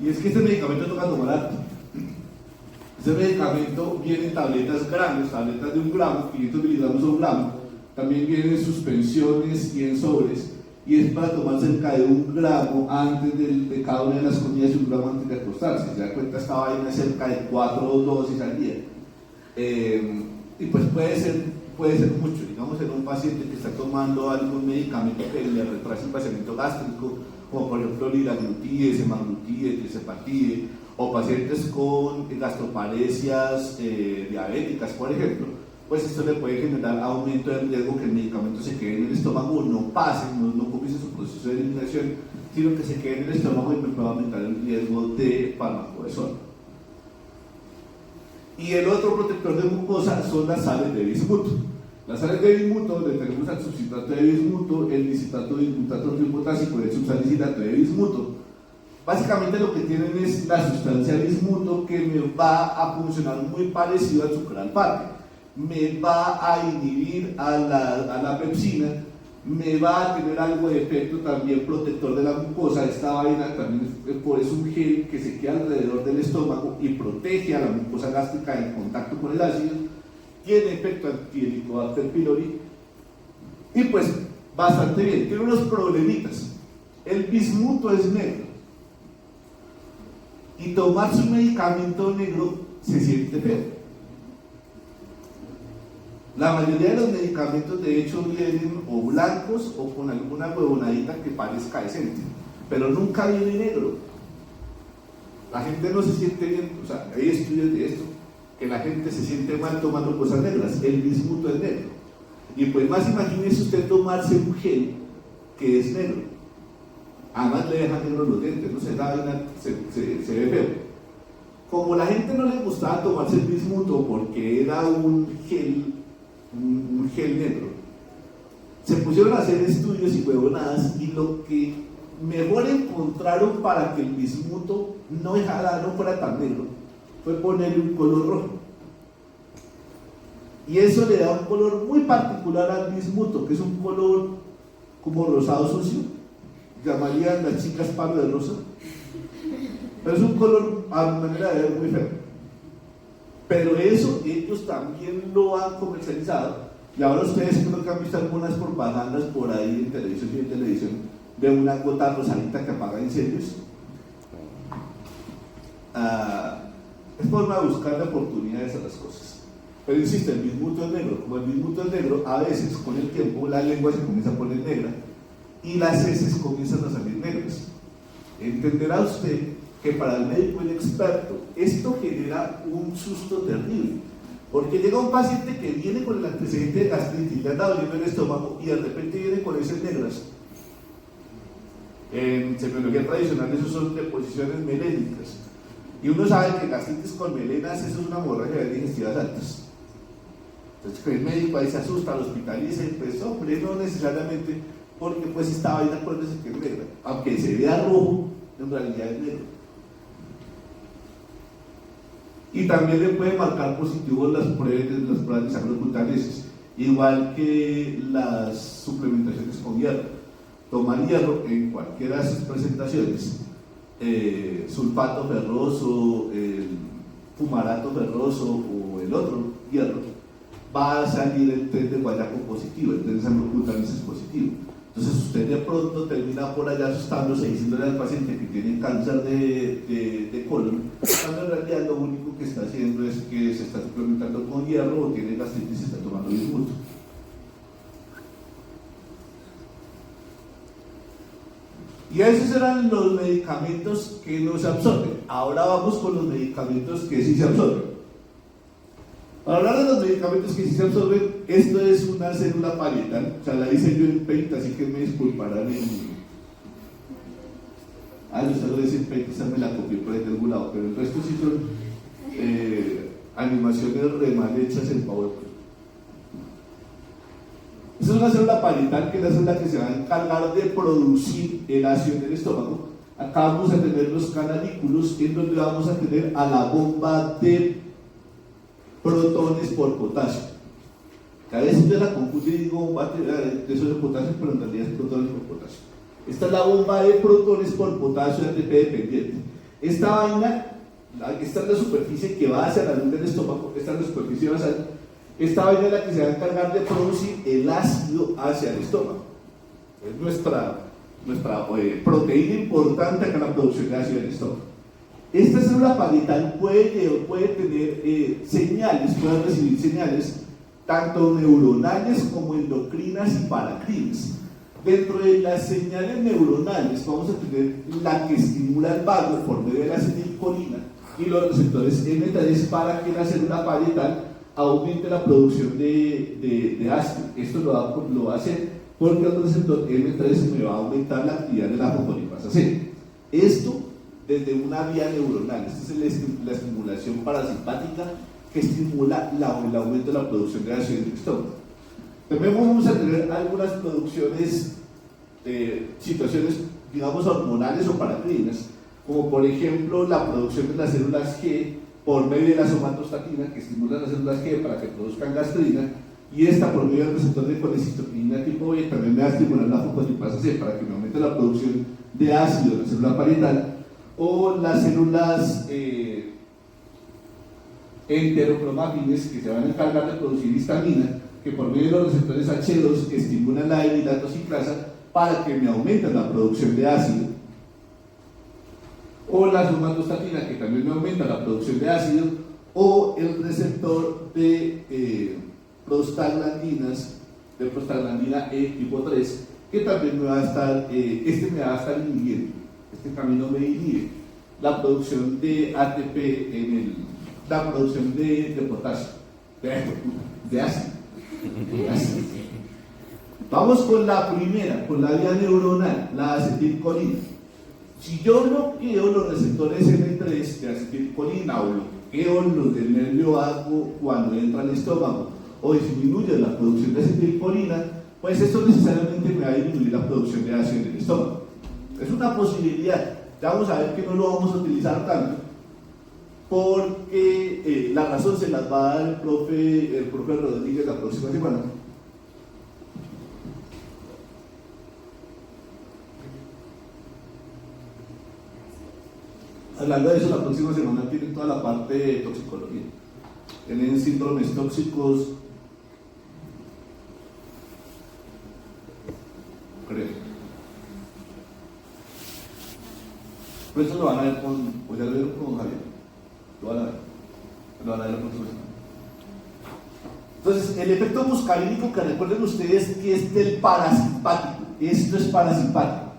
[SPEAKER 1] Y es que este medicamento toca tomar harto. Este medicamento viene en tabletas grandes, tabletas de 1 gramo, 500 miligramos o 1 gramo. También viene en suspensiones y en sobres. Y es para tomar cerca de 1 gramo antes de cada una de las comidas y 1 gramo antes de acostarse. Se da cuenta, esta vaina es cerca de 4 dosis al día. Y pues puede ser mucho. Digamos, en un paciente que está tomando algún medicamento que le retrasa el vaciamiento gástrico, como por ejemplo liraglutide, semaglutide, tirzepatide, o pacientes con gastroparesias diabéticas, por ejemplo, pues esto le puede generar aumento del riesgo que el medicamento se quede en el estómago, no pase, no comience su proceso de eliminación, sino que se quede en el estómago y me puede aumentar el riesgo de fármaco de sol. Y el otro protector de mucosa son las sales de bismuto. Las sales de bismuto, donde tenemos al subcitrato de bismuto, el discitrato de bismutato tripotásico y el subsalicilato de bismuto. Básicamente lo que tienen es la sustancia bismuto que me va a funcionar muy parecido al sucralfate. Me va a inhibir a la pepsina, me va a tener algo de efecto también protector de la mucosa. Esta vaina también es un gel que se queda alrededor del estómago y protege a la mucosa gástrica en contacto con el ácido. Tiene efecto anti-Helicobacter pylori y pues bastante bien. Tiene unos problemitas. El bismuto es negro y tomarse un medicamento negro se siente feo. La mayoría de los medicamentos de hecho vienen o blancos o con alguna huevonadita que parezca decente, pero nunca viene negro. La gente no se siente bien, o sea, hay estudios de esto, que la gente se siente mal tomando cosas negras. El bismuto es negro. Y pues más imagínese usted tomarse un gel que es negro. Además le deja negros los dientes, no se da vaina, se ve feo. Como la gente no le gustaba tomarse el bismuto porque era un gel negro, se pusieron a hacer estudios y huevonadas, y lo que mejor encontraron para que el bismuto no fuera tan negro fue ponerle un color rojo. Y eso le da un color muy particular al bismuto, que es un color como rosado sucio. llamarían las chicas palo de rosa, pero es un color a mi manera de ver muy feo. Pero eso ellos también lo han comercializado, y ahora ustedes creo que han visto algunas propagandas por ahí en televisión de una gota rosadita que apaga incendios. Es forma de buscar oportunidades a las cosas. Pero insisto, el bismuto es negro. Como el bismuto es negro, a veces con el tiempo la lengua se comienza a poner negra y las heces comienzan a salir negras. Entenderá usted que para el médico inexperto esto genera un susto terrible, porque llega un paciente que viene con el antecedente de gastritis, le anda doliendo el estómago y de repente viene con heces negras. En semiología tradicional eso son deposiciones melénicas, y uno sabe que gastritis con melenas eso es una hemorragia de digestivas altas. Entonces el médico ahí se asusta, lo hospitaliza y pues hombre, no necesariamente, porque pues esta vaina acuérdese que es negra, aunque se vea rojo, en realidad es negro. Y también le puede marcar positivos las pruebas de sangre cutáneas, igual que las suplementaciones con hierro. Tomar hierro en cualquiera de sus presentaciones, sulfato ferroso, fumarato ferroso o el otro hierro, va a salir el test de guayaco positivo, el test de sangre cutáneas es positivo. Entonces usted de pronto termina por allá asustándose diciéndole al paciente que tiene cáncer de colon, cuando en realidad lo único que está haciendo es que se está suplementando con hierro o tiene gastritis y se está tomando bismuto. Y esos eran los medicamentos que no se absorben. Ahora vamos con los medicamentos que sí se absorben. Para hablar de los medicamentos que sí se absorben, esto es una célula parietal, o sea, la hice yo en Paint, así que me disculparán yo solo decir Paint, esa me la copié por ahí de algún lado, pero el resto sí son animaciones re mal hechas en PowerPoint. Esta es una célula parietal, que es la célula que se va a encargar de producir el ácido en el estómago. Acá vamos a tener los canalículos, en donde vamos a tener a la bomba de protones por potasio. Que a veces yo la confundo y digo bomba de esos de potasio, pero en realidad es protones por potasio. Esta es la bomba de protones por potasio ATP dependiente. Esta vaina, esta es la superficie que va hacia la luz del estómago, esta es la superficie basal. Esta vaina es la que se va a encargar de producir el ácido hacia el estómago. Es nuestra proteína importante en la producción de ácido en el estómago. Esta célula parietal puede tener señales, puede recibir señales tanto neuronales como endocrinas y paracrinas. Dentro de las señales neuronales vamos a tener la que estimula el vago por medio de la acetilcolina y los receptores M3 para que la célula parietal aumente la producción de ácido. Esto lo va a hacer porque el receptor M3 me va a aumentar la actividad de la fosfolipasa C. Esto desde una vía neuronal. Esta es la estimulación parasimpática que estimula el aumento de la producción de ácido en el estómago. También vamos a tener algunas producciones, situaciones, digamos, hormonales o paracrinas, como por ejemplo la producción de las células G por medio de la somatostatina, que estimula las células G para que produzcan gastrina, y esta por medio del receptor de colecistoquinina tipo B también me va a estimular la fosfolipasa C para que me aumente la producción de ácido en la célula parietal. O las células enterocromafines, que se van a encargar de producir histamina, que por medio de los receptores H2 estimulan la emilatociclasa para que me aumente la producción de ácido. O la somatostatina, que también me aumenta la producción de ácido. O el receptor de prostaglandinas, de prostaglandina E tipo 3, que también me va a estar, me va a estar inhibiendo. Este camino me inhibe la producción de ATP la producción de potasio, de ácido. Vamos con la primera, con la vía neuronal, la acetilcolina. Si yo bloqueo los receptores M3 de acetilcolina o bloqueo los del nervio vago cuando entra al estómago o disminuye la producción de acetilcolina, pues esto necesariamente me va a disminuir la producción de ácido en el estómago. Es una posibilidad. Ya vamos a ver que no lo vamos a utilizar tanto porque la razón se las va a dar el profe Rodríguez la próxima semana. Hablando de eso, la próxima semana tienen toda la parte de toxicología. Tienen síndromes tóxicos, creo. Pero eso lo van a ver pues ya lo vieron con Javier. Lo van a ver la próxima semana. Entonces, el efecto muscarínico, que recuerden ustedes que es del parasimpático. Esto es parasimpático.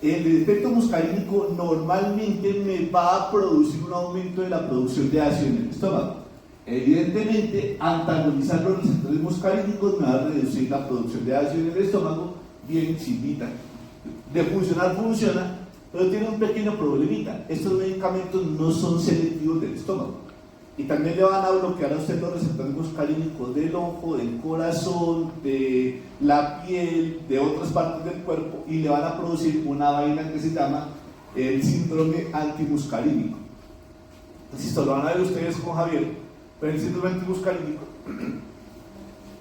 [SPEAKER 1] El efecto muscarínico normalmente me va a producir un aumento de la producción de ácido en el estómago. Evidentemente, antagonizar los receptores muscarínicos me va a reducir la producción de ácido en el estómago, bien chimbita. De funcionar, funciona, pero tiene un pequeño problemita. Estos medicamentos no son selectivos del estómago. Y también le van a bloquear a usted los receptores muscarínicos del ojo, del corazón, de la piel, de otras partes del cuerpo, y le van a producir una vaina que se llama el síndrome antimuscarínico. Insisto, lo van a ver ustedes con Javier, pero el síndrome antimuscarínico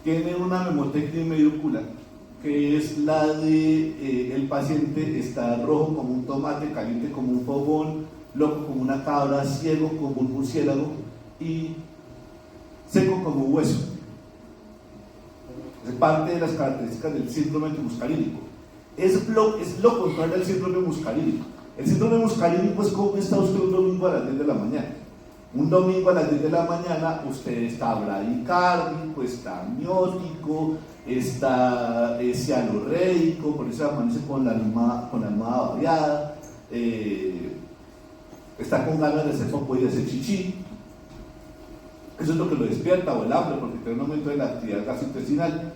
[SPEAKER 1] tiene una memotecnia mediocular, que es la de el paciente está rojo como un tomate, caliente como un fogón, loco como una cabra, ciego como un murciélago y seco como un hueso. Es parte de las características del síndrome antimuscarínico. Es lo contrario al síndrome muscarínico. El síndrome muscarínico es como está usted un domingo a las 10 de la mañana. Un domingo a las 10 de la mañana usted está bradicárdico, está amniótico, está cianorreico, por eso amanece con la almohada variada, está con ganas de hacer popó y de hacer chichi. Eso es lo que lo despierta, o el hambre, porque tiene un aumento de la actividad gastrointestinal.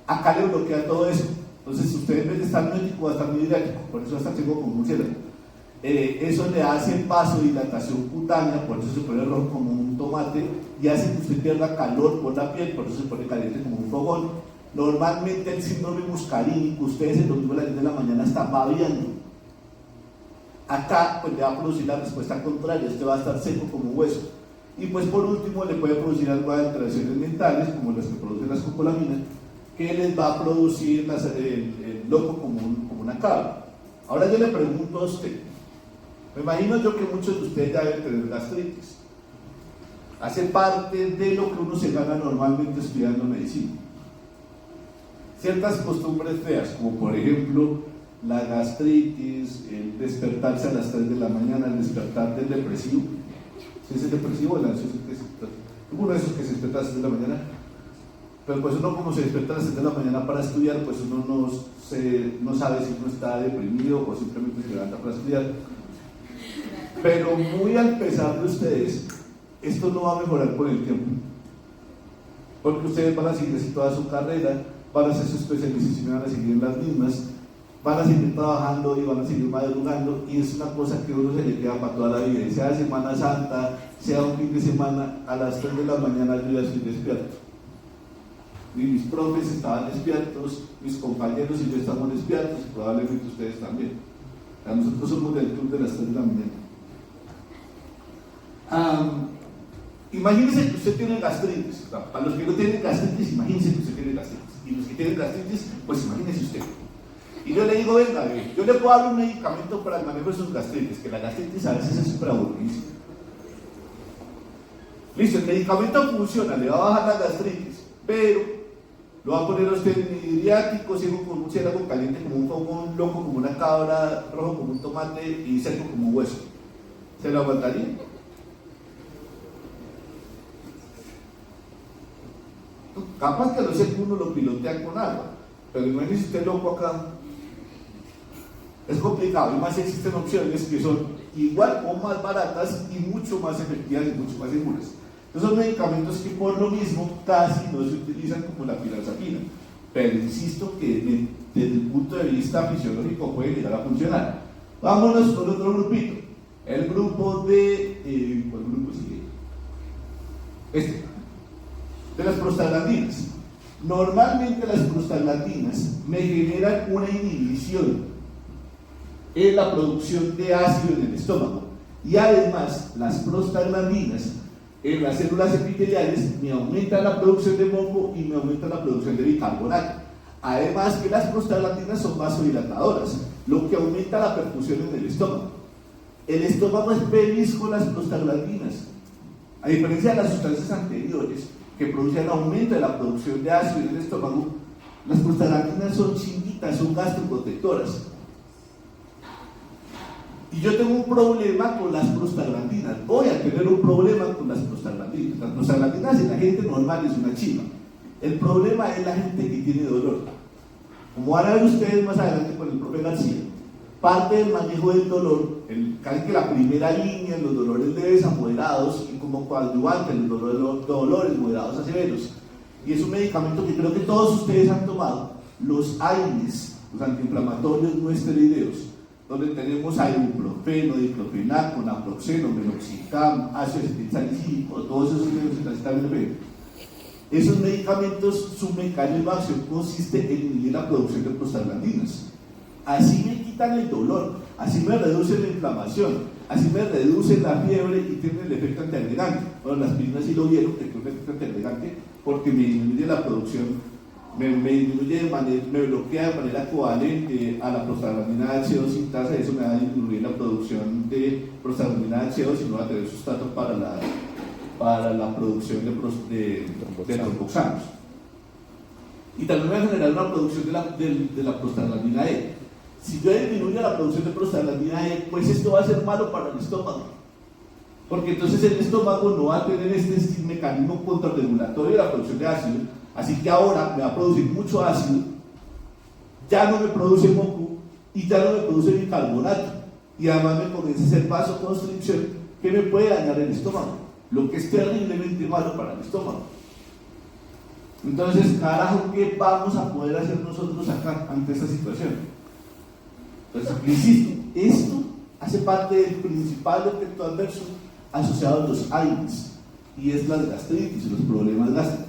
[SPEAKER 1] Acá le bloquea todo eso. Entonces, usted en vez de estar amniótico va a estar muy hidrático, por eso está ciego como un cielo. Eso le hace vasodilatación cutánea, por eso se pone rojo como un tomate, y hace que usted pierda calor por la piel, por eso se pone caliente como un fogón. Normalmente el síndrome muscarínico, ustedes el domingo a las 10 de la mañana están babeando. Acá pues le va a producir la respuesta contraria, usted va a estar seco como un hueso. Y pues por último le puede producir algo de alteraciones mentales, como las que producen las copolaminas, que les va a producir el loco como una cabra. Ahora yo le pregunto a usted, me imagino yo que muchos de ustedes ya deben tener gastritis. Hace parte de lo que uno se gana normalmente estudiando medicina. Ciertas costumbres feas, como por ejemplo la gastritis, el despertarse a las 3 de la mañana, el despertar del depresivo. ¿Sí es el depresivo o el ansioso? Uno de esos que se despierta a las 3 de la mañana. Pero pues uno, como se despierta a las 7 de la mañana para estudiar, pues uno no sabe si uno está deprimido o simplemente se levanta para estudiar. Pero muy al pesar de ustedes, esto no va a mejorar con el tiempo, porque ustedes van a seguir así toda su carrera, van a hacer su especialización y van a seguir en las mismas, van a seguir trabajando y van a seguir madrugando, y es una cosa que a uno se le queda para toda la vida, y sea Semana Santa, sea un fin de semana, a las 3 de la mañana yo ya estoy despierto. Y mis profes estaban despiertos, mis compañeros y yo estamos despiertos, y probablemente ustedes también. Nosotros somos del club de las 3 de la mañana. Imagínense que usted tiene gastritis. Para los que no tienen gastritis, imagínense que usted tiene gastritis. Y los que tienen gastritis, pues imagínense usted. Y yo le digo, venga, yo le puedo dar un medicamento para el manejo de sus gastritis, que la gastritis a veces es súper aburridísima. Listo, el medicamento funciona, le va a bajar la gastritis, pero lo va a poner a usted hidriático, ciego como un murciélago, caliente como un fogón, loco como una cabra, rojo como un tomate y seco como un hueso. ¿Se lo aguantaría? Capaz que lo sé que uno lo pilotea con agua, pero imagínese usted loco acá. Es complicado, y más si existen opciones que son igual o más baratas y mucho más efectivas y mucho más seguras. Entonces son medicamentos que por lo mismo casi no se utilizan como la pirazapina, pero insisto que desde el punto de vista fisiológico puede llegar a funcionar. Vámonos con otro grupito, el grupo de... ¿cuál grupo sigue? De las prostaglandinas. Normalmente las prostaglandinas me generan una inhibición en la producción de ácido en el estómago, y además las prostaglandinas en las células epiteliales me aumentan la producción de moco y me aumentan la producción de bicarbonato. Además que las prostaglandinas son vasodilatadoras, lo que aumenta la perfusión en el estómago. El estómago es feliz con las prostaglandinas. A diferencia de las sustancias anteriores que producen aumento de la producción de ácido en el estómago, las prostaglandinas son chinguitas, son gastroprotectoras. Y yo tengo un problema con las prostaglandinas, voy a tener un problema con las prostaglandinas. Las prostaglandinas en la gente normal es una chiva. El problema es la gente que tiene dolor. Como van a ver ustedes más adelante con el profe García, parte del manejo del dolor, casi que la primera línea en los dolores leves a moderados y como coadyuvante en los dolores moderados a severos. Y es un medicamento que creo que todos ustedes han tomado, los AINES, los antiinflamatorios no esteroideos, donde tenemos ibuprofeno, diclofenaco, naproxeno, meloxicam, ácido acetilsalicílico, todos esos medicamentos. Esos medicamentos, su mecanismo de acción consiste en inhibir la producción de prostaglandinas. Así me quitan el dolor, así me reducen la inflamación, así me reducen la fiebre y tienen el efecto antiagregante. Bueno, las aspirinas sí lo vieron, que tiene un efecto antiagregante porque me disminuye la producción, me bloquea de manera covalente a la prostaglandina H2 sintasa, eso me va a disminuir la producción de prostaglandina H2 y no va a tener sustrato para la producción de tromboxanos. Y también va a generar una producción de la prostaglandina E. Si yo disminuyo la producción de prostaglandina E, pues esto va a ser malo para el estómago. Porque entonces el estómago no va a tener este mecanismo contrarregulatorio de la producción de ácido, así que ahora me va a producir mucho ácido, ya no me produce moco y ya no me produce bicarbonato, y además me comienza a hacer vasoconstricción que me puede dañar el estómago, lo que es terriblemente malo para el estómago. Entonces, carajo, ¿qué vamos a poder hacer nosotros acá ante esta situación? Entonces, insisto, esto hace parte del principal efecto adverso asociado a los AINES, y es las gastritis y los problemas gástricos.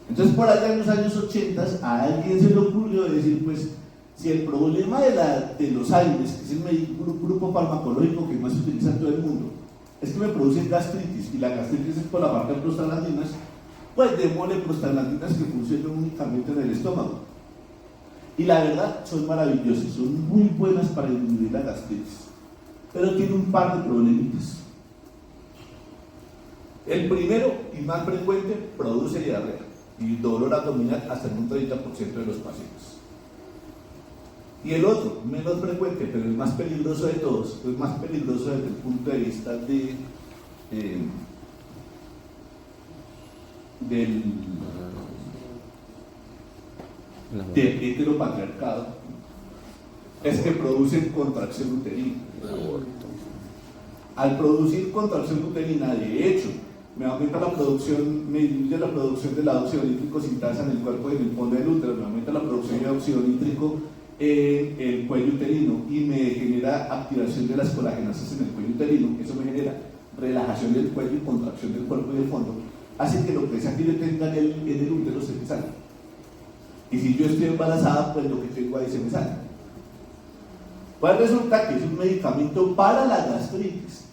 [SPEAKER 1] Entonces, por allá en los años 80, a alguien se le ocurrió decir, pues, si el problema de los AINES, que es el grupo farmacológico que más se utiliza en todo el mundo, es que me producen gastritis, y la gastritis es por la parte de prostaglandinas, pues démosle prostaglandinas que funcionen únicamente en el estómago. Y la verdad, son maravillosas, son muy buenas para disminuir la gastritis, pero tiene un par de problemitas. El primero y más frecuente, produce diarrea y dolor abdominal hasta en un 30% de los pacientes. Y el otro, menos frecuente, pero el más peligroso de todos, es más peligroso desde el punto de vista del heteropatriarcado, es que producen contracción uterina. Al producir contracción uterina, de hecho, me aumenta la producción, me disminuye la producción del óxido nítrico sintasa en el cuerpo y en el fondo del útero, me aumenta la producción de óxido nítrico en el cuello uterino y me genera activación de las colagenasas en el cuello uterino. Eso me genera relajación del cuello y contracción del cuerpo y del fondo, hace que lo que sea que yo tenga en el útero se me salga. Y si yo estoy embarazada, pues lo que tengo ahí se me sale. Pues resulta que es un medicamento para la gastritis,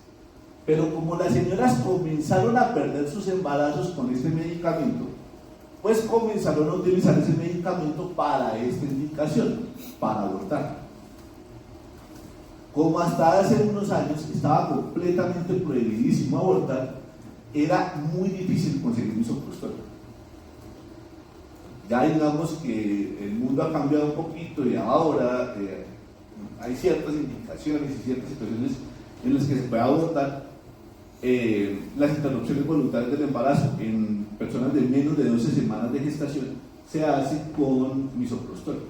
[SPEAKER 1] pero como las señoras comenzaron a perder sus embarazos con este medicamento, pues comenzaron a utilizar ese medicamento para esta indicación, para abortar. Como hasta hace unos años estaba completamente prohibidísimo abortar, era muy difícil conseguir misoprostol. Ya digamos que el mundo ha cambiado un poquito y ahora hay ciertas indicaciones y ciertas situaciones en las que se puede abortar las interrupciones voluntarias del embarazo en personas de menos de 12 semanas de gestación se hace con misoprostol,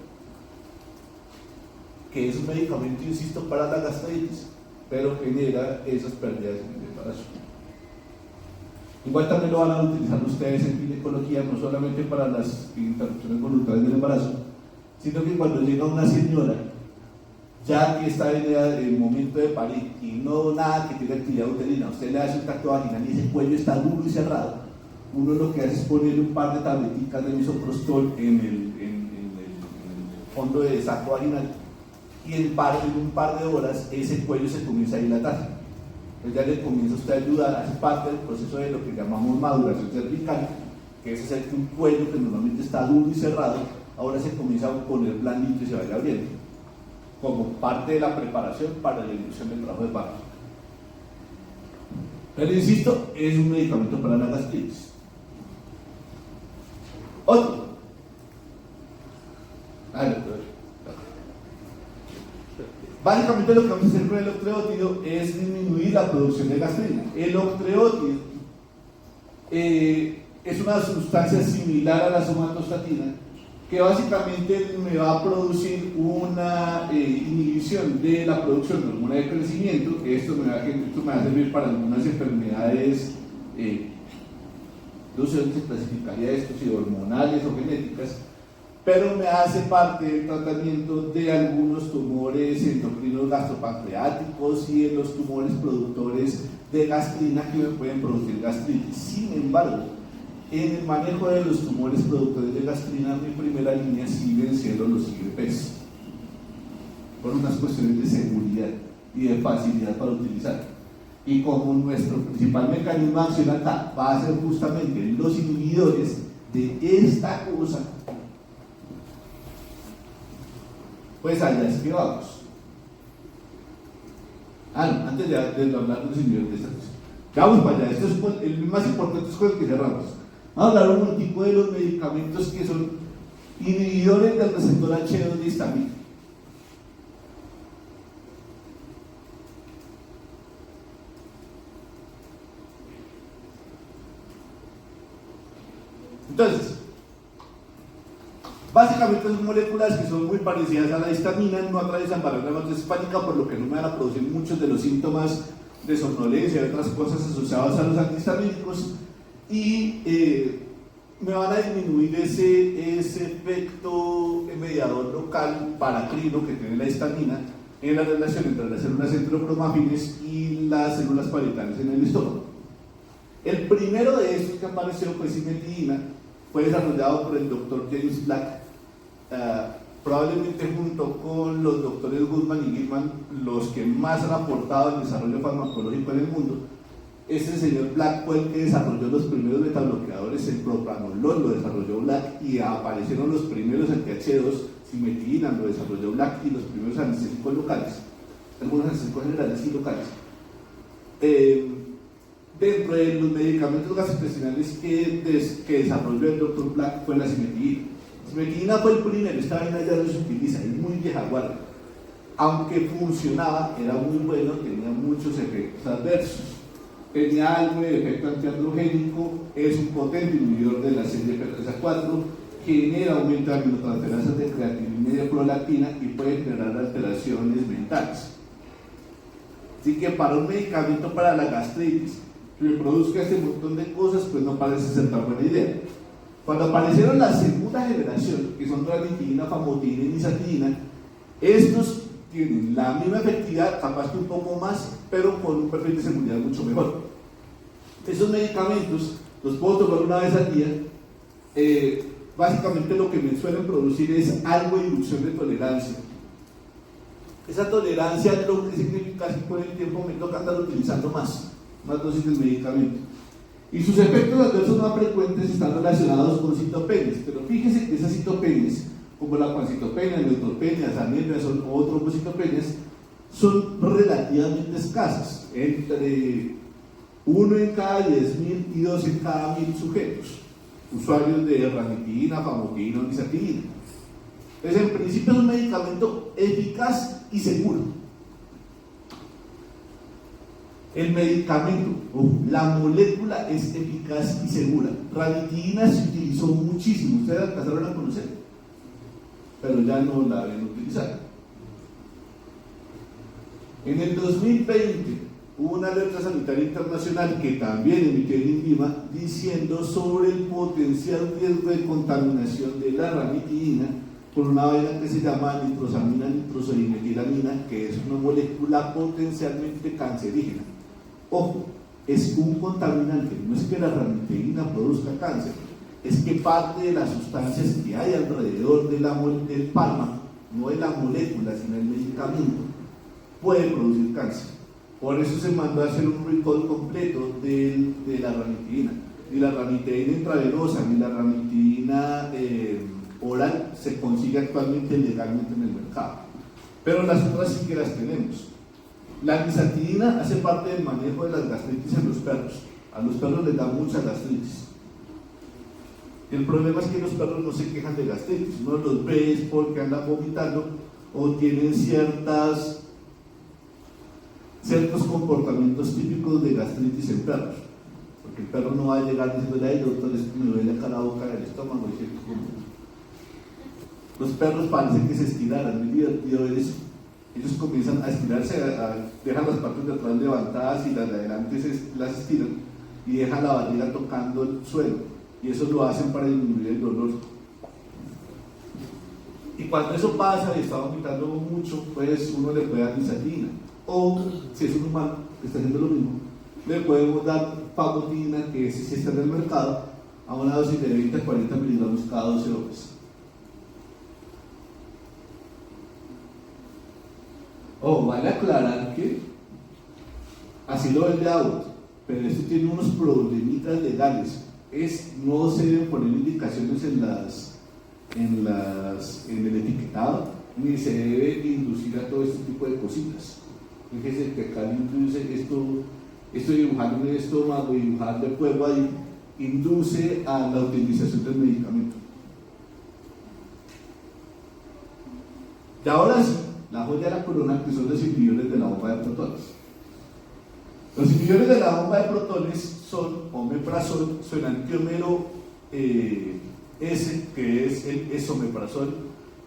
[SPEAKER 1] que es un medicamento, insisto, para la gastritis, pero genera esas pérdidas en el embarazo. Igual también lo van a utilizar ustedes en ginecología, no solamente para las interrupciones voluntarias del embarazo, sino que cuando llega una señora ya que está en el momento de parir y no nada que tenga actividad uterina, usted le hace un tacto vaginal y ese cuello está duro y cerrado, uno lo que hace es ponerle un par de tableticas de misoprostol en el fondo de saco vaginal y en un par de horas ese cuello se comienza a dilatar. Entonces ya le comienza a usted a ayudar, hace parte del proceso de lo que llamamos maduración cervical, que es hacer que un cuello que normalmente está duro y cerrado, ahora se comienza a poner blandito y se vaya abriendo. como parte de la preparación para la inducción del trabajo de parto. Pero insisto, es un medicamento para la gastritis. Otro. Básicamente lo que vamos a hacer con el octreótido es disminuir la producción de gastrina. El octreótido es una sustancia similar a la somatostatina que básicamente me va a producir una inhibición de la producción de hormona de crecimiento. Esto me va a servir para algunas enfermedades, no sé dónde se clasificaría esto, si hormonales o genéticas, pero me hace parte del tratamiento de algunos tumores endocrinos gastropancreáticos y de los tumores productores de gastrina que me pueden producir gastritis. Sin embargo, en el manejo de los tumores productores de gastrina, mi primera línea siguen siendo los IGPs, por unas cuestiones de seguridad y de facilidad para utilizar. Y como nuestro principal mecanismo de acción acá va a ser justamente los inhibidores de esta cosa, pues allá es que vamos. No, antes de hablar de los inhibidores de esta cosa, vamos para allá. Esto es el más importante, es con el que cerramos. Vamos a hablar un momentico de los medicamentos que son inhibidores del receptor H2 de histamina. Entonces, básicamente son moléculas que son muy parecidas a la histamina, no atraviesan barrera hispánica, por lo que no me van a producir muchos de los síntomas de somnolencia y otras cosas asociadas a los antihistamínicos, y me van a disminuir ese efecto mediador local paracrino que tiene la histamina en la relación entre las células enterocromafines y las células parietales en el estómago. El primero de estos que apareció fue cimetidina, fue desarrollado por el doctor James Black, probablemente junto con los doctores Goodman y Gilman, los que más han aportado al desarrollo farmacológico en el mundo. Este señor Black fue el que desarrolló los primeros betabloqueadores, el propranolol lo desarrolló Black, y aparecieron los primeros anti-H2, cimetidina lo desarrolló Black, y los primeros anestésicos locales, algunos anestésicos generales y locales. Dentro de los medicamentos gastrointestinales que desarrolló el Dr. Black fue la cimetidina. Cimetidina fue el primero, esta vaina ya no se utiliza, es muy vieja guardia. Aunque funcionaba, era muy bueno, tenía muchos efectos adversos. Tenía algo de efecto antiandrogénico, es un potente inhibidor de la CYP3A4, genera aumento de aminotransferasas de creatinina y de prolactina y puede generar alteraciones mentales. Así que para un medicamento para la gastritis que produzca este montón de cosas, pues no parece ser tan buena idea. Cuando aparecieron la segunda generación, que son ranitidina, famotidina y nizatidina, estos tienen la misma efectividad, capaz que un poco más, pero con un perfil de seguridad mucho mejor. Esos medicamentos los puedo tomar una vez al día. Básicamente lo que me suelen producir es algo de inducción de tolerancia. Esa tolerancia lo que significa es que con el tiempo me toca andar utilizando más dosis del medicamento. Y sus efectos adversos más frecuentes están relacionados con citopenias, pero fíjese que esas citopenias, como la pancitopenia, neutropenias, anemia o trombocitopenias, son relativamente escasas, entre 1 en cada 10.000 y 2 en cada 1.000 sujetos, usuarios de ranitidina, famotidina o nizatidina. Entonces, en principio es un medicamento eficaz y seguro. El medicamento, la molécula es eficaz y segura. Ranitidina se utilizó muchísimo, ustedes alcanzaron a conocer, pero ya no la deben utilizar. En el 2020 hubo una alerta sanitaria internacional que también emitió el INVIMA diciendo sobre el potencial riesgo de contaminación de la ranitidina por una vaina que se llama nitrosamina nitrosodimetilamina, que es una molécula potencialmente cancerígena. Ojo, es un contaminante, no es que la ranitidina produzca cáncer, es que parte de las sustancias que hay alrededor del fármaco, no de la molécula, sino del medicamento, puede producir cáncer. Por eso se mandó a hacer un recall completo de la ranitidina. Ni la ranitidina intravenosa ni la ranitidina oral se consigue actualmente legalmente en el mercado. pero las otras sí que las tenemos. La nisatidina hace parte del manejo de las gastritis en los perros. A los perros les da mucha gastritis. El problema es que los perros no se quejan de gastritis, uno los ve porque andan vomitando o tienen ciertos comportamientos típicos de gastritis en perros. Porque el perro no va a llegar diciendo, ay doctor, es que me duele acá la boca del estómago. Los perros parecen que se estiraran, muy divertido ver eso. Ellos comienzan a estirarse, dejan las partes de atrás levantadas y las de adelante las estiran y dejan la barriga tocando el suelo. Y eso lo hacen para disminuir el dolor. Y cuando eso pasa y está vomitando mucho, pues uno le puede dar nisatidina. O, si es un humano que está haciendo lo mismo, le podemos dar pamotidina, que sí está en el mercado, a una dosis de 20 a 40 miligramos cada 12 horas. Vale aclarar que así lo vende Abbott, pero esto tiene unos problemitas legales. No se deben poner indicaciones en el etiquetado, ni se debe inducir a todo este tipo de cositas. Fíjese que acá induce esto dibujando en el estómago y dibujando el cuerpo ahí, induce a la utilización del medicamento. Y ahora sí, la joya de la corona, que son los inhibidores de la bomba de protones. Los inhibidores de la bomba de protones son omeprazol, su enantiómero S, que es el esomeprazol,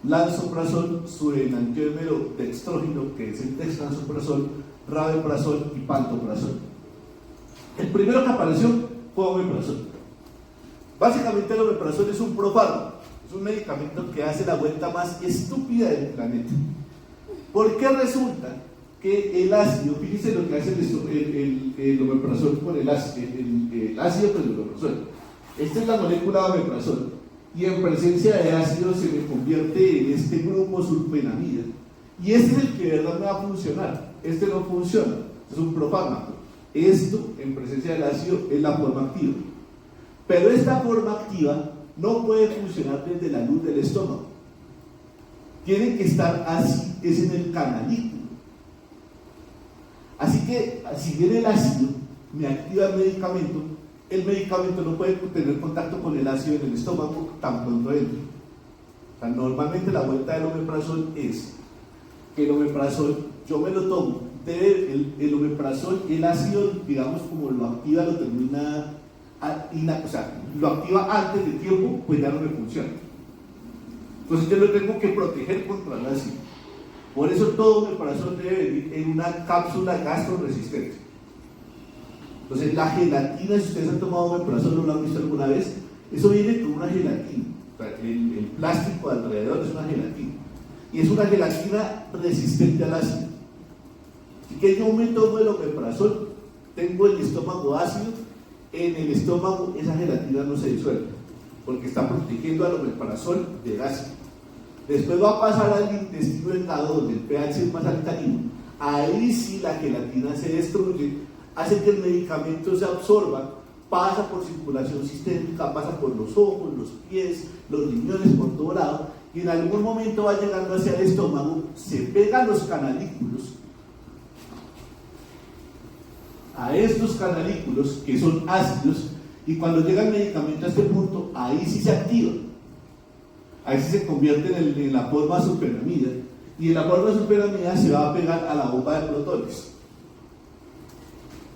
[SPEAKER 1] lansoprazol, su enantiómero dextrógeno, que es el dexlansoprazol, rabeprazol y pantoprazol. El primero que apareció fue omeprazol. Básicamente el omeprazol es un profármaco, es un medicamento que hace la vuelta más estúpida del planeta. Porque resulta que el ácido, fíjense lo que hace el omeprazol con el ácido con el omeprazol. Esta es la molécula de omeprazol y en presencia de ácido se me convierte en este grupo sulfenamida y este es el que de verdad me va a funcionar. Este no funciona, es un profármaco. Esto en presencia del ácido es la forma activa, pero esta forma activa no puede funcionar desde la luz del estómago, tiene que estar así, es en el canalículo. Así que si viene el ácido, me activa el medicamento no puede tener contacto con el ácido en el estómago tan pronto entre. O sea, normalmente la vuelta del omeprazol es que el omeprazol, yo me lo tomo, el omeprazol, el ácido, digamos, como lo activa, lo termina, o sea, lo activa antes de tiempo, pues ya no me funciona. Entonces yo lo tengo que proteger contra el ácido. Por eso todo omeprazol debe venir en una cápsula gastroresistente. Entonces la gelatina, si ustedes han tomado omeprazol o lo han visto alguna vez, eso viene con una gelatina. O sea, el plástico alrededor es una gelatina. Y es una gelatina resistente al ácido. Así que yo me tomo el omeprazol, tengo el estómago ácido, en el estómago esa gelatina no se disuelve, porque está protegiendo al omeprazol del ácido. Después va a pasar al intestino delgado, donde el pH es más alcalino. Ahí sí la gelatina se destruye, hace que el medicamento se absorba, pasa por circulación sistémica, pasa por los ojos, los pies, los riñones, por todo lado, y en algún momento va llegando hacia el estómago, se pega a los canalículos, a estos canalículos que son ácidos, y cuando llega el medicamento a este punto, ahí sí se activa. Ahí sí se convierte en la forma superamida, y en la forma superamida se va a pegar a la bomba de protones.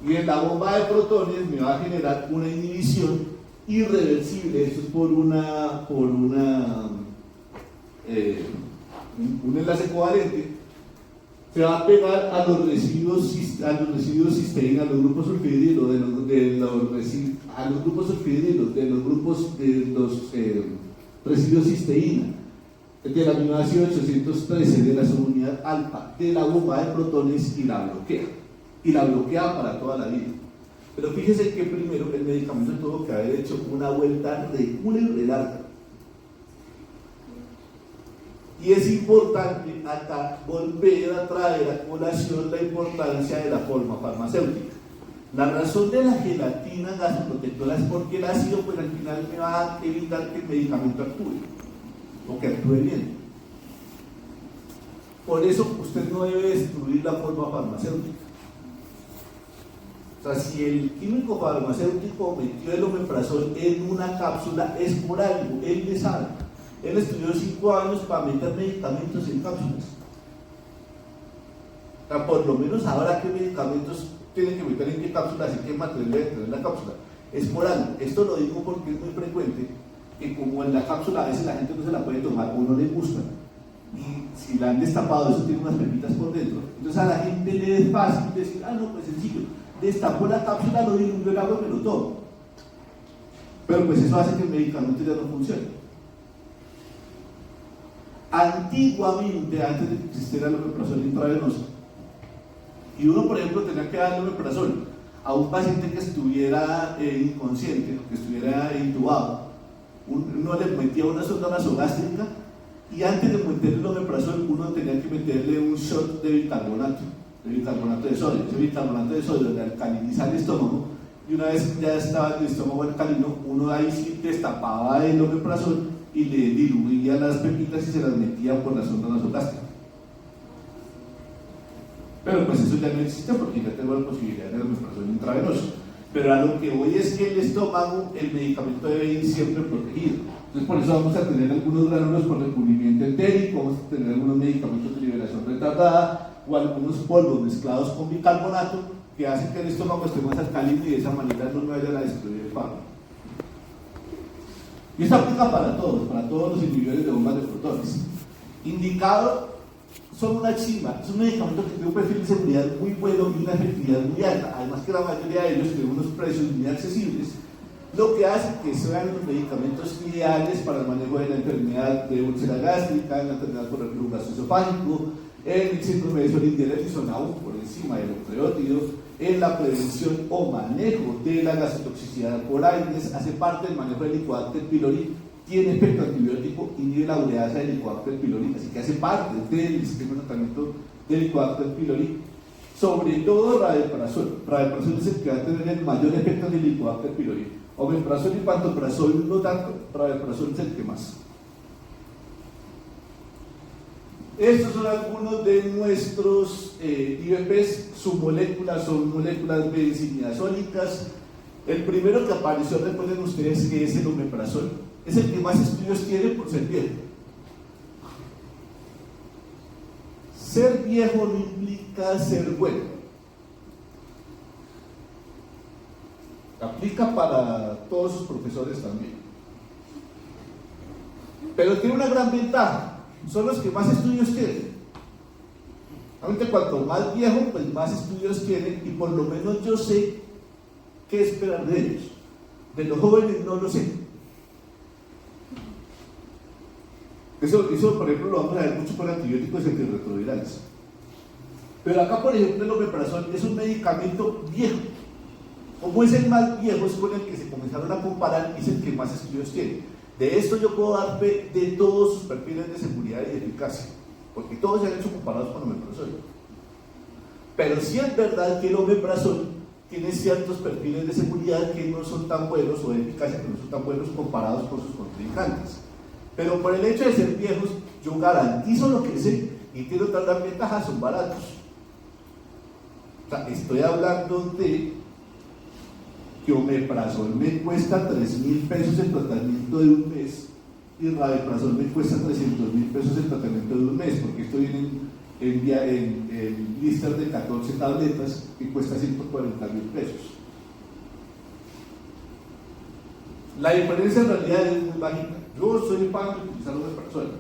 [SPEAKER 1] Y en la bomba de protones me va a generar una inhibición irreversible. Esto es por un enlace covalente. Se va a pegar a los residuos cisteína, a los grupos sulfidrilos a los grupos sulfidrilos de los residuos cisteína, del aminoácido 813 de la subunidad alfa de la bomba de protones, y la bloquea para toda la vida. Pero fíjese que primero el medicamento tuvo que haber hecho una vuelta de larga. Y es importante acá volver a traer a colación la importancia de la forma farmacéutica. La razón de la gelatina gastroprotectora es porque el ácido, pues al final me va a evitar que el medicamento actúe, o que actúe bien. Por eso usted no debe destruir la forma farmacéutica. O sea, si el químico farmacéutico metió el omeprazol en una cápsula, es por algo, él le sabe. Él estudió 5 años para meter medicamentos en cápsulas. O sea, por lo menos ahora qué medicamentos tienen que meter en qué cápsulas y qué material debe tener la cápsula. Es por algo. Esto lo digo porque es muy frecuente que como en la cápsula a veces la gente no se la puede tomar o no le gusta. Y si la han destapado, eso tiene unas pepitas por dentro. Entonces a la gente le es fácil decir, no, pues sencillo, destapó la cápsula, lo diluyó el agua y me lo tomo. Pero pues eso hace que el medicamento ya no funcione. Antiguamente, antes de que existiera el omeprazol intravenoso, y uno, por ejemplo, tenía que darle omeprazol a un paciente que estuviera inconsciente, que estuviera intubado, uno le metía una sonda nasogástrica y antes de meterle el omeprazol uno tenía que meterle un shot de bicarbonato de sodio. Ese bicarbonato de sodio le alcaliniza el estómago y una vez ya estaba el estómago alcalino, uno ahí sí destapaba el omeprazol y le diluía las pepitas y se las metía por la sonda nasogástrica. Pero pues eso ya no existe porque ya tengo la posibilidad de omeprazol intravenoso. Pero a lo que voy es que el estómago, el medicamento debe ir siempre protegido. Entonces por eso vamos a tener algunos gránulos por recubrimiento entérico, vamos a tener algunos medicamentos de liberación retardada o algunos polvos mezclados con bicarbonato que hacen que el estómago esté más alcalino y de esa manera no me vayan a destruir el fármaco. Y esto aplica para todos los inhibidores de bombas de protones. Indicado son una chimba, es un medicamento que tiene un perfil de seguridad muy bueno y una efectividad muy alta, además que la mayoría de ellos tienen unos precios muy accesibles, lo que hace que sean los medicamentos ideales para el manejo de la enfermedad de úlcera gástrica, en la enfermedad por reflujo gastroesofágico, en el síndrome de Sorin-Dielery son aún por encima del octreótido, en la prevención o manejo de la gastrotoxicidad por aires, hace parte del manejo del Helicobacter pylori, tiene efecto antibiótico, inhibe la ureasa del Helicobacter pylori, así que hace parte del esquema de tratamiento del Helicobacter pylori. Sobre todo rabeprazol. Rabeprazol es el que va a tener el mayor efecto del Helicobacter pylori. Omeprazol y pantoprazol no tanto, rabeprazol es el que más. Estos son algunos de nuestros IVPs, sus moléculas son moléculas benzimidazólicas. El primero que apareció, recuerden ustedes que es el omeprazol. Es el que más estudios tiene por ser viejo. Ser viejo no implica ser bueno. Aplica para todos sus profesores también. Pero tiene una gran ventaja. Son los que más estudios tienen. Realmente cuanto más viejo, pues más estudios tienen y por lo menos yo sé qué esperar de ellos. De los jóvenes no lo sé. Eso por ejemplo lo vamos a ver mucho con antibióticos y antirretrovirales. Pero acá por ejemplo el omeprazol es un medicamento viejo. Como es el más viejo, es con el que se comenzaron a comparar y es el que más estudios tiene. De esto yo puedo dar fe de todos sus perfiles de seguridad y eficacia, porque todos se han hecho comparados con omeprazol. Pero sí es verdad que el omeprazol tiene ciertos perfiles de seguridad que no son tan buenos o de eficacia que no son tan buenos comparados con sus contrincantes. Pero por el hecho de ser viejos, yo garantizo lo que sé y tiene otras gran ventajas, son baratos. O sea, estoy hablando de que omeprazol me cuesta 3.000 pesos el tratamiento de un mes y rabeprazol me cuesta 300.000 pesos el tratamiento de un mes, porque esto viene en blister de 14 tabletas que cuesta 140.000 pesos. La diferencia en realidad es muy bajita. Yo soy fan de utilizar omeprazol.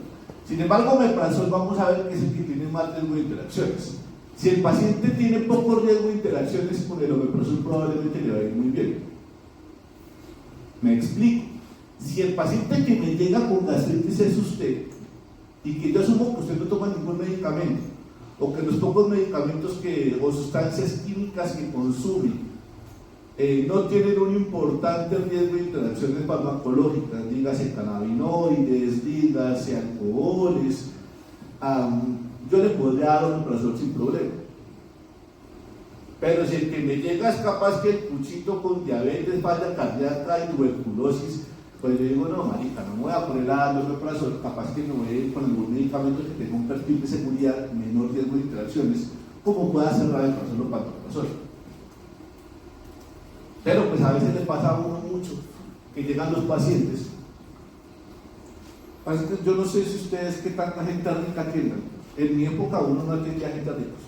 [SPEAKER 1] Sin embargo, omeprazol vamos a ver que es el que tiene más riesgo de interacciones. Si el paciente tiene poco riesgo de interacciones con el omeprazol, probablemente le va a ir muy bien. Me explico. Si el paciente que me llega con gastritis es usted, y que yo asumo que usted no toma ningún medicamento, o que los pocos medicamentos o sustancias químicas que consume no tienen un importante riesgo de interacciones farmacológicas, dígase cannabinoides, dígase alcoholes, yo le podría dar omeprazol sin problema. Pero si el que me llega es capaz que el cuchito con diabetes, falla cardíaca y tuberculosis, Pues yo digo, no, marica, no me voy a poner a dar omeprazol, capaz que me voy a ir con algún medicamento que tenga un perfil de seguridad, menor riesgo de interacciones, como pueda ser rabeprazol o pantoprazol. Pero pues a veces le pasa a uno mucho, que llegan los pacientes. Así que yo no sé si ustedes qué tanta gente rica atiendan. En mi época uno no atendía gente ricos.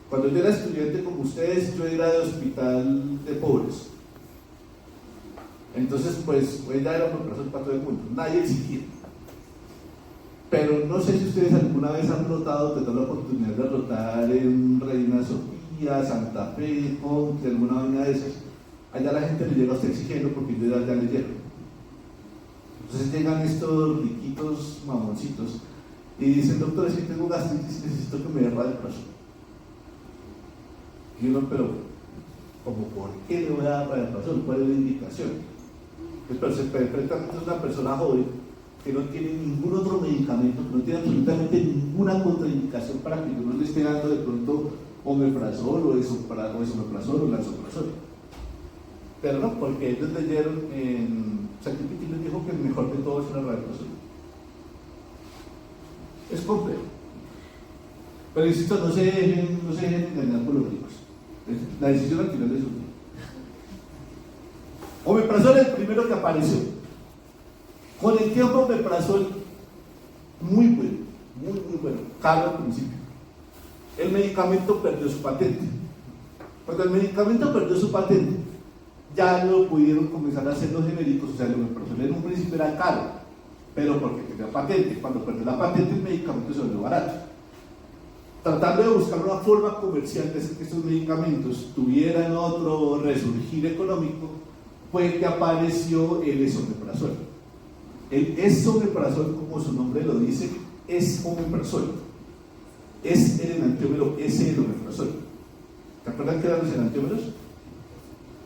[SPEAKER 1] Cuando yo era estudiante como ustedes, yo era de hospital de pobres. Entonces, pues ya era omeprazol para todo el mundo, nadie exigía. Pero no sé si ustedes alguna vez han rotado, tenido la oportunidad de rotar en Reina Sofía, Santa Fe, Conte, alguna vaina de esas. Allá la gente le llega a usted exigiendo porque ellos ya leyeron. Entonces llegan estos riquitos mamoncitos y dicen, doctor, si tengo gastritis, necesito que me dé rabeprazol. Y uno, pero, ¿cómo por qué le voy a dar rabeprazol? ¿Cuál es la indicación? Pero perfectamente es una persona joven que no tiene ningún otro medicamento, que no tiene absolutamente ninguna contraindicación para que uno le esté dando de pronto omeprazol o esomeprazol o lansoprazol. Pero no, porque ellos leyeron en Sacrificio y les dijo que el mejor de todos era rabeprazol. Es complejo. Pero insisto, no se dejen engañar por los ricos. La decisión al final es suya. Omeprazol es el primero que apareció. Con el tiempo omeprazol muy bueno, muy bueno, caro al principio. El medicamento perdió su patente. Cuando el medicamento perdió su patente, ya lo pudieron comenzar a hacer los genéricos, o sea, el omeprazol en un principio era caro, pero porque tenía patente. Cuando perdió la patente, el medicamento se volvió barato. Tratando de buscar una forma comercial de hacer que estos medicamentos tuvieran otro resurgir económico, fue que apareció el esomeprazol. El esomeprazol, como su nombre lo dice, es omeprazol. Es el enantiómero S del omeprazol. ¿Se acuerdan que eran los enantiómeros?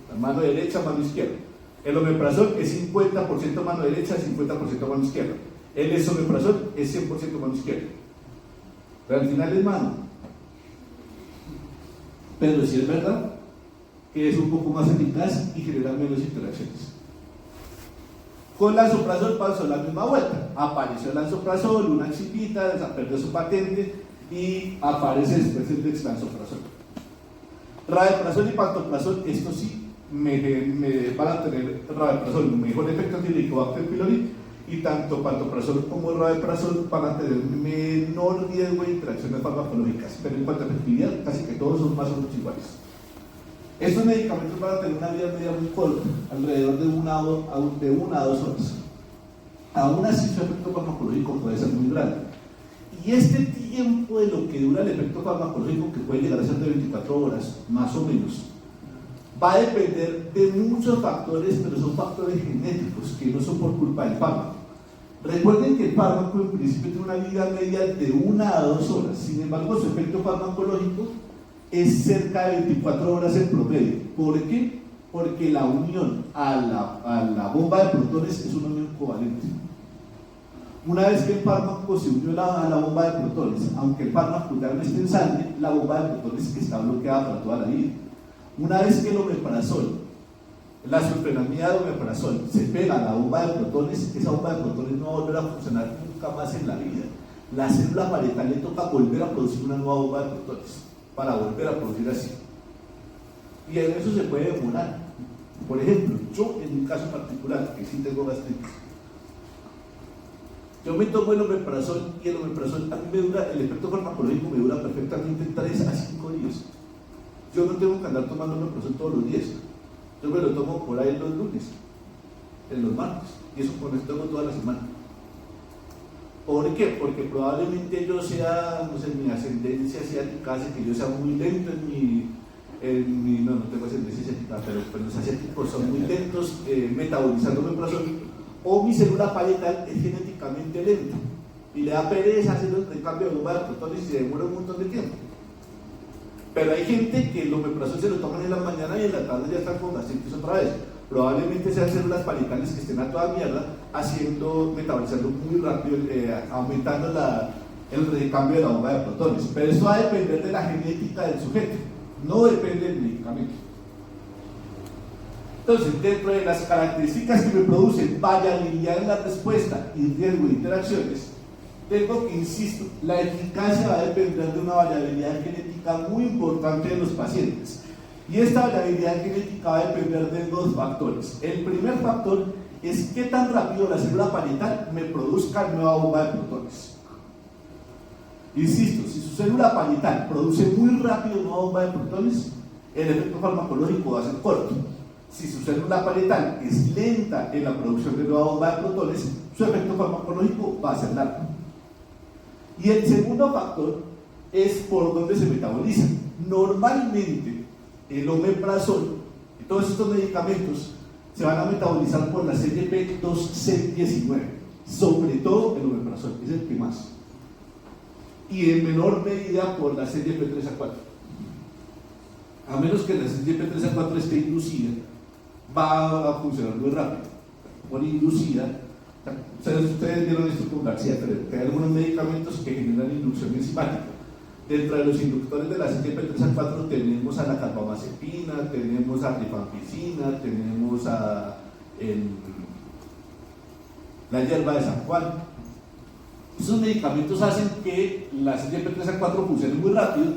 [SPEAKER 1] La mano derecha, mano izquierda. El omeprazol es 50% mano derecha, 50% mano izquierda. El esomeprazol es 100% mano izquierda. Pero al final es mano. Pero sí es verdad que es un poco más eficaz y genera menos interacciones. Con lansoprazol pasó la misma vuelta. Apareció el lansoprazol, una exhibita, perdió su patente y aparece después el dexlansoprazol. Rabeprazol y pantoprazol, esto sí, van a tener rabeprazol mejor efecto que el Helicobacter pylori, y tanto pantoprazol como rabeprazol van a tener menor riesgo de interacciones farmacológicas, pero en cuanto a efectividad, casi que todos son más o menos iguales. Estos medicamentos van a tener una vida media muy corta, alrededor de 1 a 2 horas. Aún así, su efecto farmacológico puede ser muy grande. Y este tiempo de lo que dura el efecto farmacológico, que puede llegar a ser de 24 horas, más o menos, va a depender de muchos factores, pero son factores genéticos, que no son por culpa del fármaco. Recuerden que el fármaco en principio tiene una vida media de 1 a 2 horas, sin embargo su efecto farmacológico es cerca de 24 horas en promedio. ¿Por qué? Porque la unión a la bomba de protones es una unión covalente. Una vez que el fármaco se unió a la bomba de protones, aunque el fármaco ya no esté en sangre, la bomba de protones está bloqueada para toda la vida. Una vez que el omeprazol, la sulfenamida de omeprazol, se pega a la bomba de protones, esa bomba de protones no va a volver a funcionar nunca más en la vida. La célula parietal le toca volver a producir una nueva bomba de protones para volver a producir así. Y en eso se puede demorar. Por ejemplo, yo en mi caso particular, que sí tengo gastritis, yo me tomo el omeprazol y el omeprazol a mí me dura, el efecto farmacológico me dura perfectamente 3 a 5 días. Yo no tengo que andar tomando omeprazol todos los días. Yo me lo tomo por ahí los lunes, en los martes, y eso con esto tomo toda la semana. ¿Por qué? Porque probablemente yo sea, no sé, mi ascendencia asiática hace que yo sea muy lento no tengo ascendencia asiática, pero los asiáticos son muy lentos metabolizando omeprazol, o mi célula parietal es genéticamente lenta y le da pereza hacer el cambio de bomba de protones y se demora un montón de tiempo. Pero hay gente que el omeprazol se lo toman en la mañana y en la tarde ya están con gastritis otra vez. Probablemente sean células parietales que estén a toda mierda, metabolizando muy rápido, aumentando el recambio de la bomba de protones. Pero eso va a depender de la genética del sujeto, no depende del medicamento. Entonces, dentro de las características que me producen variabilidad en la respuesta y riesgo de interacciones, tengo que, insisto, la eficacia va a depender de una variabilidad genética muy importante de los pacientes. Y esta variabilidad genética va a depender de dos factores. El primer factor es qué tan rápido la célula parietal me produzca nueva bomba de protones. Insisto, si su célula parietal produce muy rápido nueva bomba de protones, el efecto farmacológico va a ser corto. Si su célula parietal es lenta en la producción de nueva bomba de protones, su efecto farmacológico va a ser largo. Y el segundo factor es por dónde se metaboliza. Normalmente, el omeprazol y todos estos medicamentos se van a metabolizar por la CYP2C19, sobre todo el omeprazol, es el que más. Y en menor medida por la CYP3A4. A menos que la CYP3A4 esté inducida, va a funcionar muy rápido. Por inducida, ustedes vieron esto con García, pero hay algunos medicamentos que generan inducción enzimática. Dentro de los inductores de la CYP3A4 tenemos a la carbamazepina, tenemos a rifampicina, tenemos a la hierba de San Juan. Esos medicamentos hacen que la CYP3A4 funcione muy rápido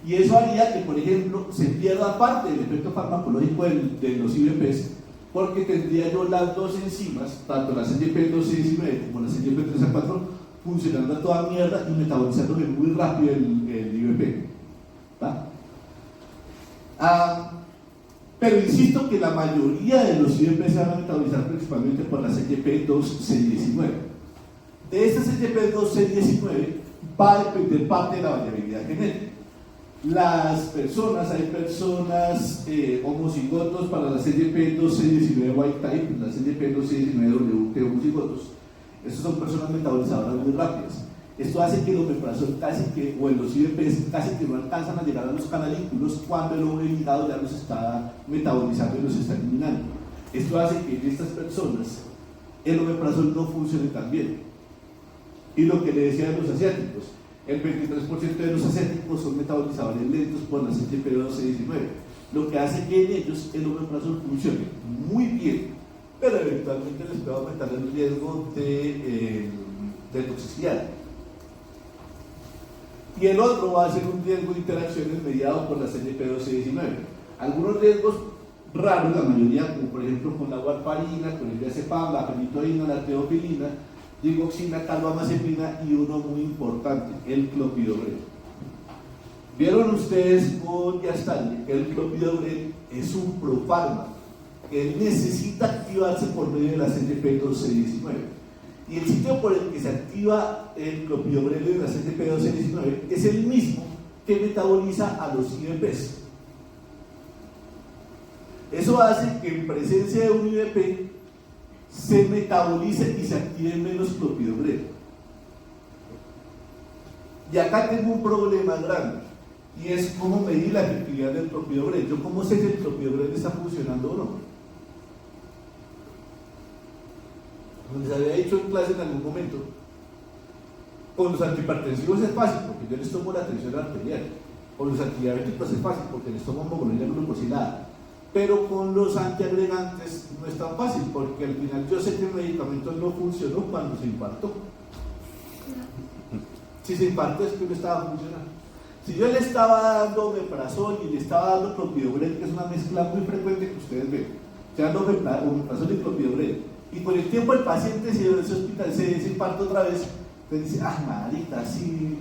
[SPEAKER 1] y eso haría que, por ejemplo, se pierda parte del efecto farmacológico de los IBPs, porque tendría yo las dos enzimas, tanto la CYP2C19 como la CYP3A4, funcionando a toda mierda y metabolizándome muy rápido el IBP. Pero insisto que la mayoría de los IBP se van a metabolizar principalmente por la CYP2C19. De esta CYP2C19 va a depender parte de la variabilidad genética. Hay personas homocigotos para la CYP2C19 wild type, la CYP2C19 WT homocigotos. Estas son personas metabolizadoras muy rápidas. Esto hace que el omeprazol o los IBPs casi que no alcanzan a llegar a los canalículos cuando el hígado ya los está metabolizando y los está eliminando. Esto hace que en estas personas el omeprazol no funcione tan bien. Y lo que le decía de los asiáticos, el 23% de los asiáticos son metabolizadores lentos por la CYP2C19, lo que hace que en ellos el omeprazol funcione muy bien, pero eventualmente les puede aumentar el riesgo de toxicidad. Y el otro va a ser un riesgo de interacciones mediado por la CYP2C19. Algunos riesgos raros, la mayoría, como por ejemplo con la warfarina, con el diazepam, la fenitoína, la teofilina, digoxina, carbamazepina y uno muy importante, el clopidogrel. Vieron ustedes con Yastal que el clopidogrel es un profármaco que necesita activarse por medio de la CYP2C19. Y el sitio por el que se activa el clopidogrel de la CYP2C19 es el mismo que metaboliza a los IBPs. Eso hace que en presencia de un IBP se metabolice y se active menos clopidogrel. Y acá tengo un problema grande, y es cómo medir la efectividad del clopidogrel. Yo cómo sé si el clopidogrel está funcionando o no. Les había dicho en clase en algún momento, con los antihipertensivos es fácil porque yo les tomo la tensión arterial, con los antidiabéticos es fácil porque les tomo hemoglobina glucosilada, pero con los antiagregantes no es tan fácil porque al final yo sé que el medicamento no funcionó cuando se infartó. Si se infartó es que no estaba funcionando. Si yo le estaba dando omeprazol y le estaba dando clopidogrel, que es una mezcla muy frecuente que ustedes ven, se dando omeprazol y clopidogrel, y con el tiempo el paciente se infarta otra vez, entonces dice, marica, sí,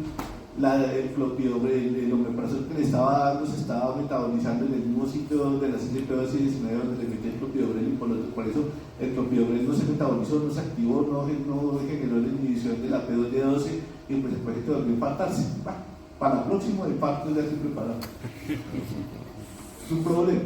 [SPEAKER 1] el clopidogrel, el omeprazol que le estaba dando se estaba metabolizando en el mismo sitio donde la CYP2C19 donde le metí el clopidogrel, y por eso el clopidogrel no se metabolizó, no se activó, no generó la inhibición de la P2Y12 y pues el paciente volvió a infartarse. Para el próximo infarto ya estoy preparado. Es un problema.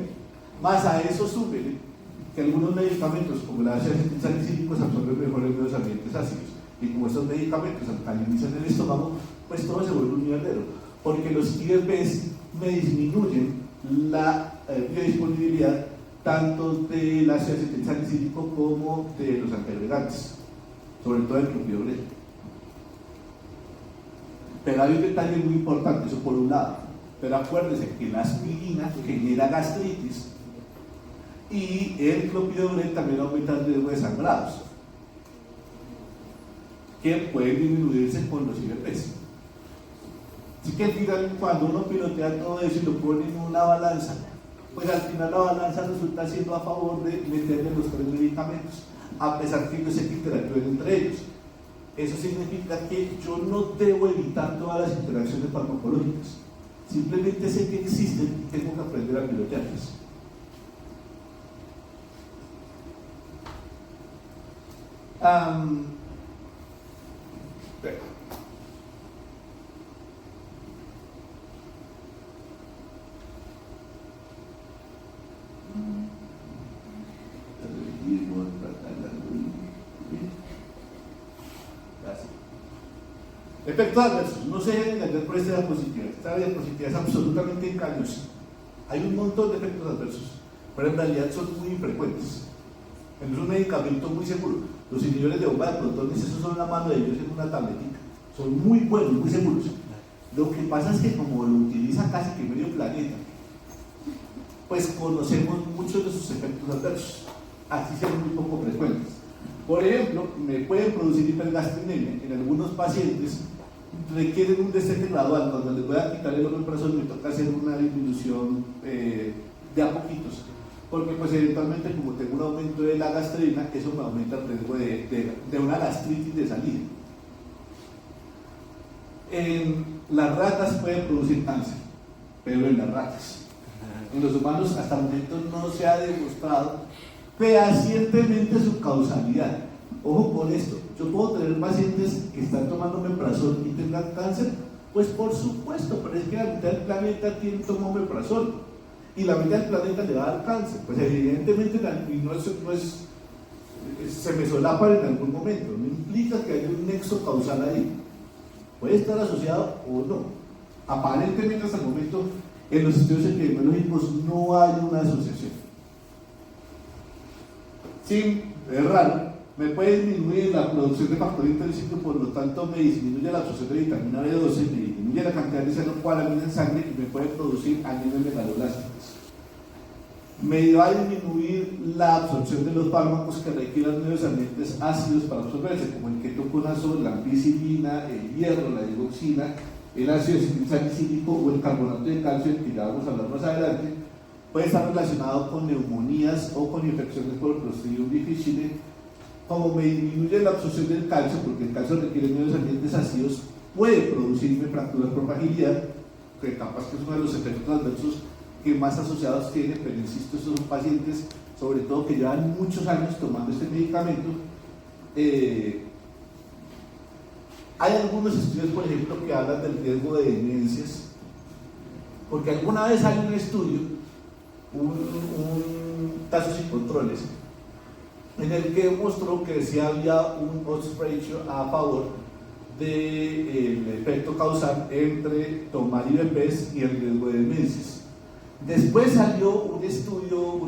[SPEAKER 1] Más a eso súmele que algunos medicamentos como la acetilsalicílicos absorben mejor en los ambientes ácidos, y como estos medicamentos alcalinizan el estómago, pues todo se vuelve un mierdero, porque los IBPs me disminuyen la biodisponibilidad tanto del ácido acetilsalicílico como de los antiagregantes, sobre todo el clopidogrel. Pero hay un detalle muy importante, eso por un lado, pero acuérdense que la aspirina genera gastritis y el clopidogrel también aumenta el riesgo de sangrados, que pueden disminuirse con los IVPs. Así que al final, cuando uno pilotea todo eso y lo pone en una balanza, pues al final la balanza resulta siendo a favor de meterle los 3 medicamentos, a pesar que ellos se interactúen entre ellos. Eso significa que yo no debo evitar todas las interacciones farmacológicas, simplemente sé que existen y tengo que aprender a pilotearlas. Efectos adversos, no se deben entender por esta diapositiva. Esta diapositiva es absolutamente engañosa. Hay un montón de efectos adversos, pero en realidad son muy infrecuentes. Es un medicamento muy seguro. Los inhibidores de bomba de protones, esos son la mano de ellos en una tabletita. Son muy buenos, muy seguros. Lo que pasa es que como lo utiliza casi que medio planeta, pues conocemos muchos de sus efectos adversos, así sean muy poco frecuentes. Por ejemplo, me pueden producir hipergastrinemia. En algunos pacientes requieren un destete gradual, cuando les voy a quitar el omeprazol me toca hacer una disminución de a poquitos, porque pues eventualmente como tengo un aumento de la gastrina, eso me aumenta el riesgo de una gastritis de salida. En las ratas pueden producir cáncer, pero en las ratas. En los humanos hasta el momento no se ha demostrado fehacientemente su causalidad. Ojo con esto, yo puedo tener pacientes que están tomando omeprazol y tengan cáncer, pues por supuesto, pero es que la mitad del planeta toma omeprazol y la mitad del planeta le va a dar cáncer, pues evidentemente se me solapan en algún momento, no implica que haya un nexo causal ahí, puede estar asociado o no. Aparentemente hasta el momento en los estudios epidemiológicos no hay una asociación. Sí, es raro, me puede disminuir la producción de factor intrínseco, por lo tanto me disminuye la absorción de vitamina B12, me disminuye la cantidad de cianocobalamina en sangre y me puede producir anemias megaloblásticas. Me va a disminuir la absorción de los fármacos que requieran medios ambientes ácidos para absorberse, como el ketoconazol, la ampicilina, el hierro, la digoxina, el ácido salicílico o el carbonato de calcio, que ya vamos a hablar más adelante. Puede estar relacionado con neumonías o con infecciones por Clostridium difficile. Como me disminuye la absorción del calcio, porque el calcio requiere medios ambientes ácidos, puede producirme fracturas por fragilidad, que capaz que es uno de los efectos adversos que más asociados tiene, pero insisto, estos son pacientes, sobre todo que llevan muchos años tomando este medicamento. Hay algunos estudios, por ejemplo, que hablan del riesgo de demencias, porque alguna vez hay un estudio, casos y controles, en el que demostró que sí había un odds ratio a favor del efecto causal entre tomar IVPs y el riesgo de demencias. Después salió un estudio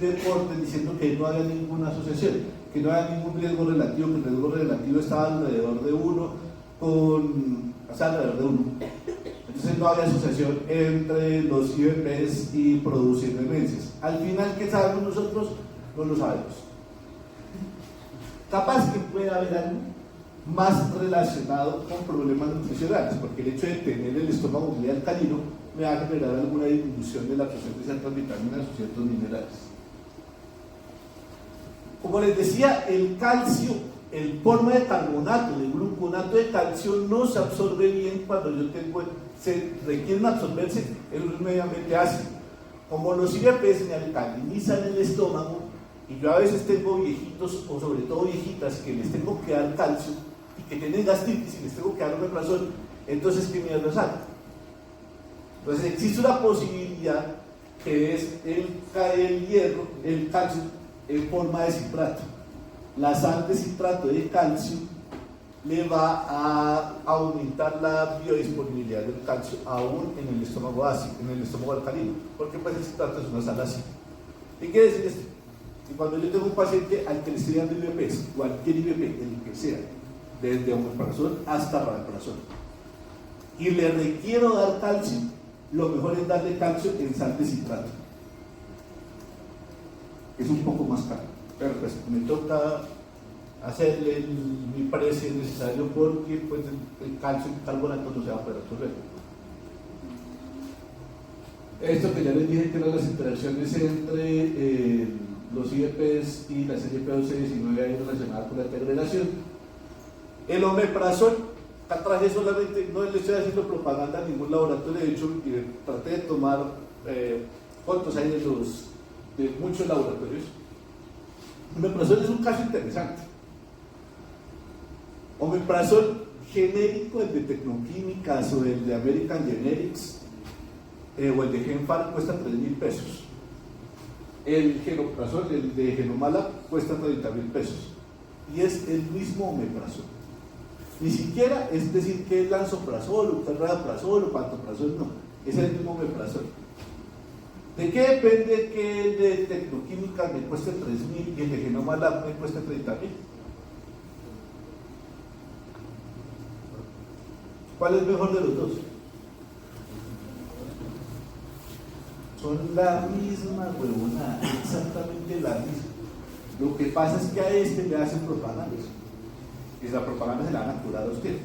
[SPEAKER 1] de corte diciendo que no había ninguna asociación, que no había ningún riesgo relativo, que el riesgo relativo estaba alrededor de 1 alrededor de 1. Entonces no había asociación entre los IVPs y producir demencias. Al final, ¿qué sabemos nosotros? No lo sabemos. Capaz que puede haber algo más relacionado con problemas nutricionales, porque el hecho de tener el estómago muy alcalino me va a generar alguna disminución de la absorción de ciertas vitaminas o ciertos minerales. Como les decía, el calcio, el forma de carbonato, de gluconato de calcio, no se absorbe bien cuando se requieren absorberse en un medio ambiente ácido. Como los IVPs me alcalinizan el estómago, y yo a veces tengo viejitos, o sobre todo viejitas, que les tengo que dar calcio, y que tienen gastritis, y les tengo que dar omeprazol, entonces ¿qué mierda sale? Entonces existe una posibilidad que es el hierro, el calcio, en forma de citrato. La sal de citrato de calcio le va a aumentar la biodisponibilidad del calcio aún en el estómago ácido, en el estómago alcalino, porque pues el citrato es una sal ácida. ¿Qué quiere decir esto? Que cuando yo tengo un paciente al que le estoy dando IVPs, cualquier IVP, el que sea, desde omeprazol hasta rabeprazol, y le requiero dar calcio, lo mejor es darle calcio en sal de citrato. es un poco más caro, pero pues me toca hacerle mi precio necesario porque pues, el calcio y el carbonato no se va a poder absorber. Esto que ya les dije que eran las interacciones entre los IEPs y la CYP1219 ahí relacionada con la integración. El omeprazol, traje solamente, no le estoy haciendo propaganda a ningún laboratorio, de hecho traté de tomar fotos ahí de muchos laboratorios. Omeprazol es un caso interesante. Omeprazol genérico, el de Tecnoquímicas o el de American Generics o el de Genfar cuesta 3.000 pesos. El genoprazol, el de Genomala, cuesta 30.000 pesos. Y es el mismo omeprazol. Ni siquiera es decir que es lansoprazol o carraprazol o pantoprazol, no. Es el mismo omeprazol. ¿De qué depende que el de Tecnoquímicas me cueste 3.000 y el de Genomala me cueste 30.000? ¿Cuál es mejor de los dos? Son la misma huevona, exactamente la misma. Lo que pasa es que a este le hacen propaganda. Y la propaganda se la van a curar a usted.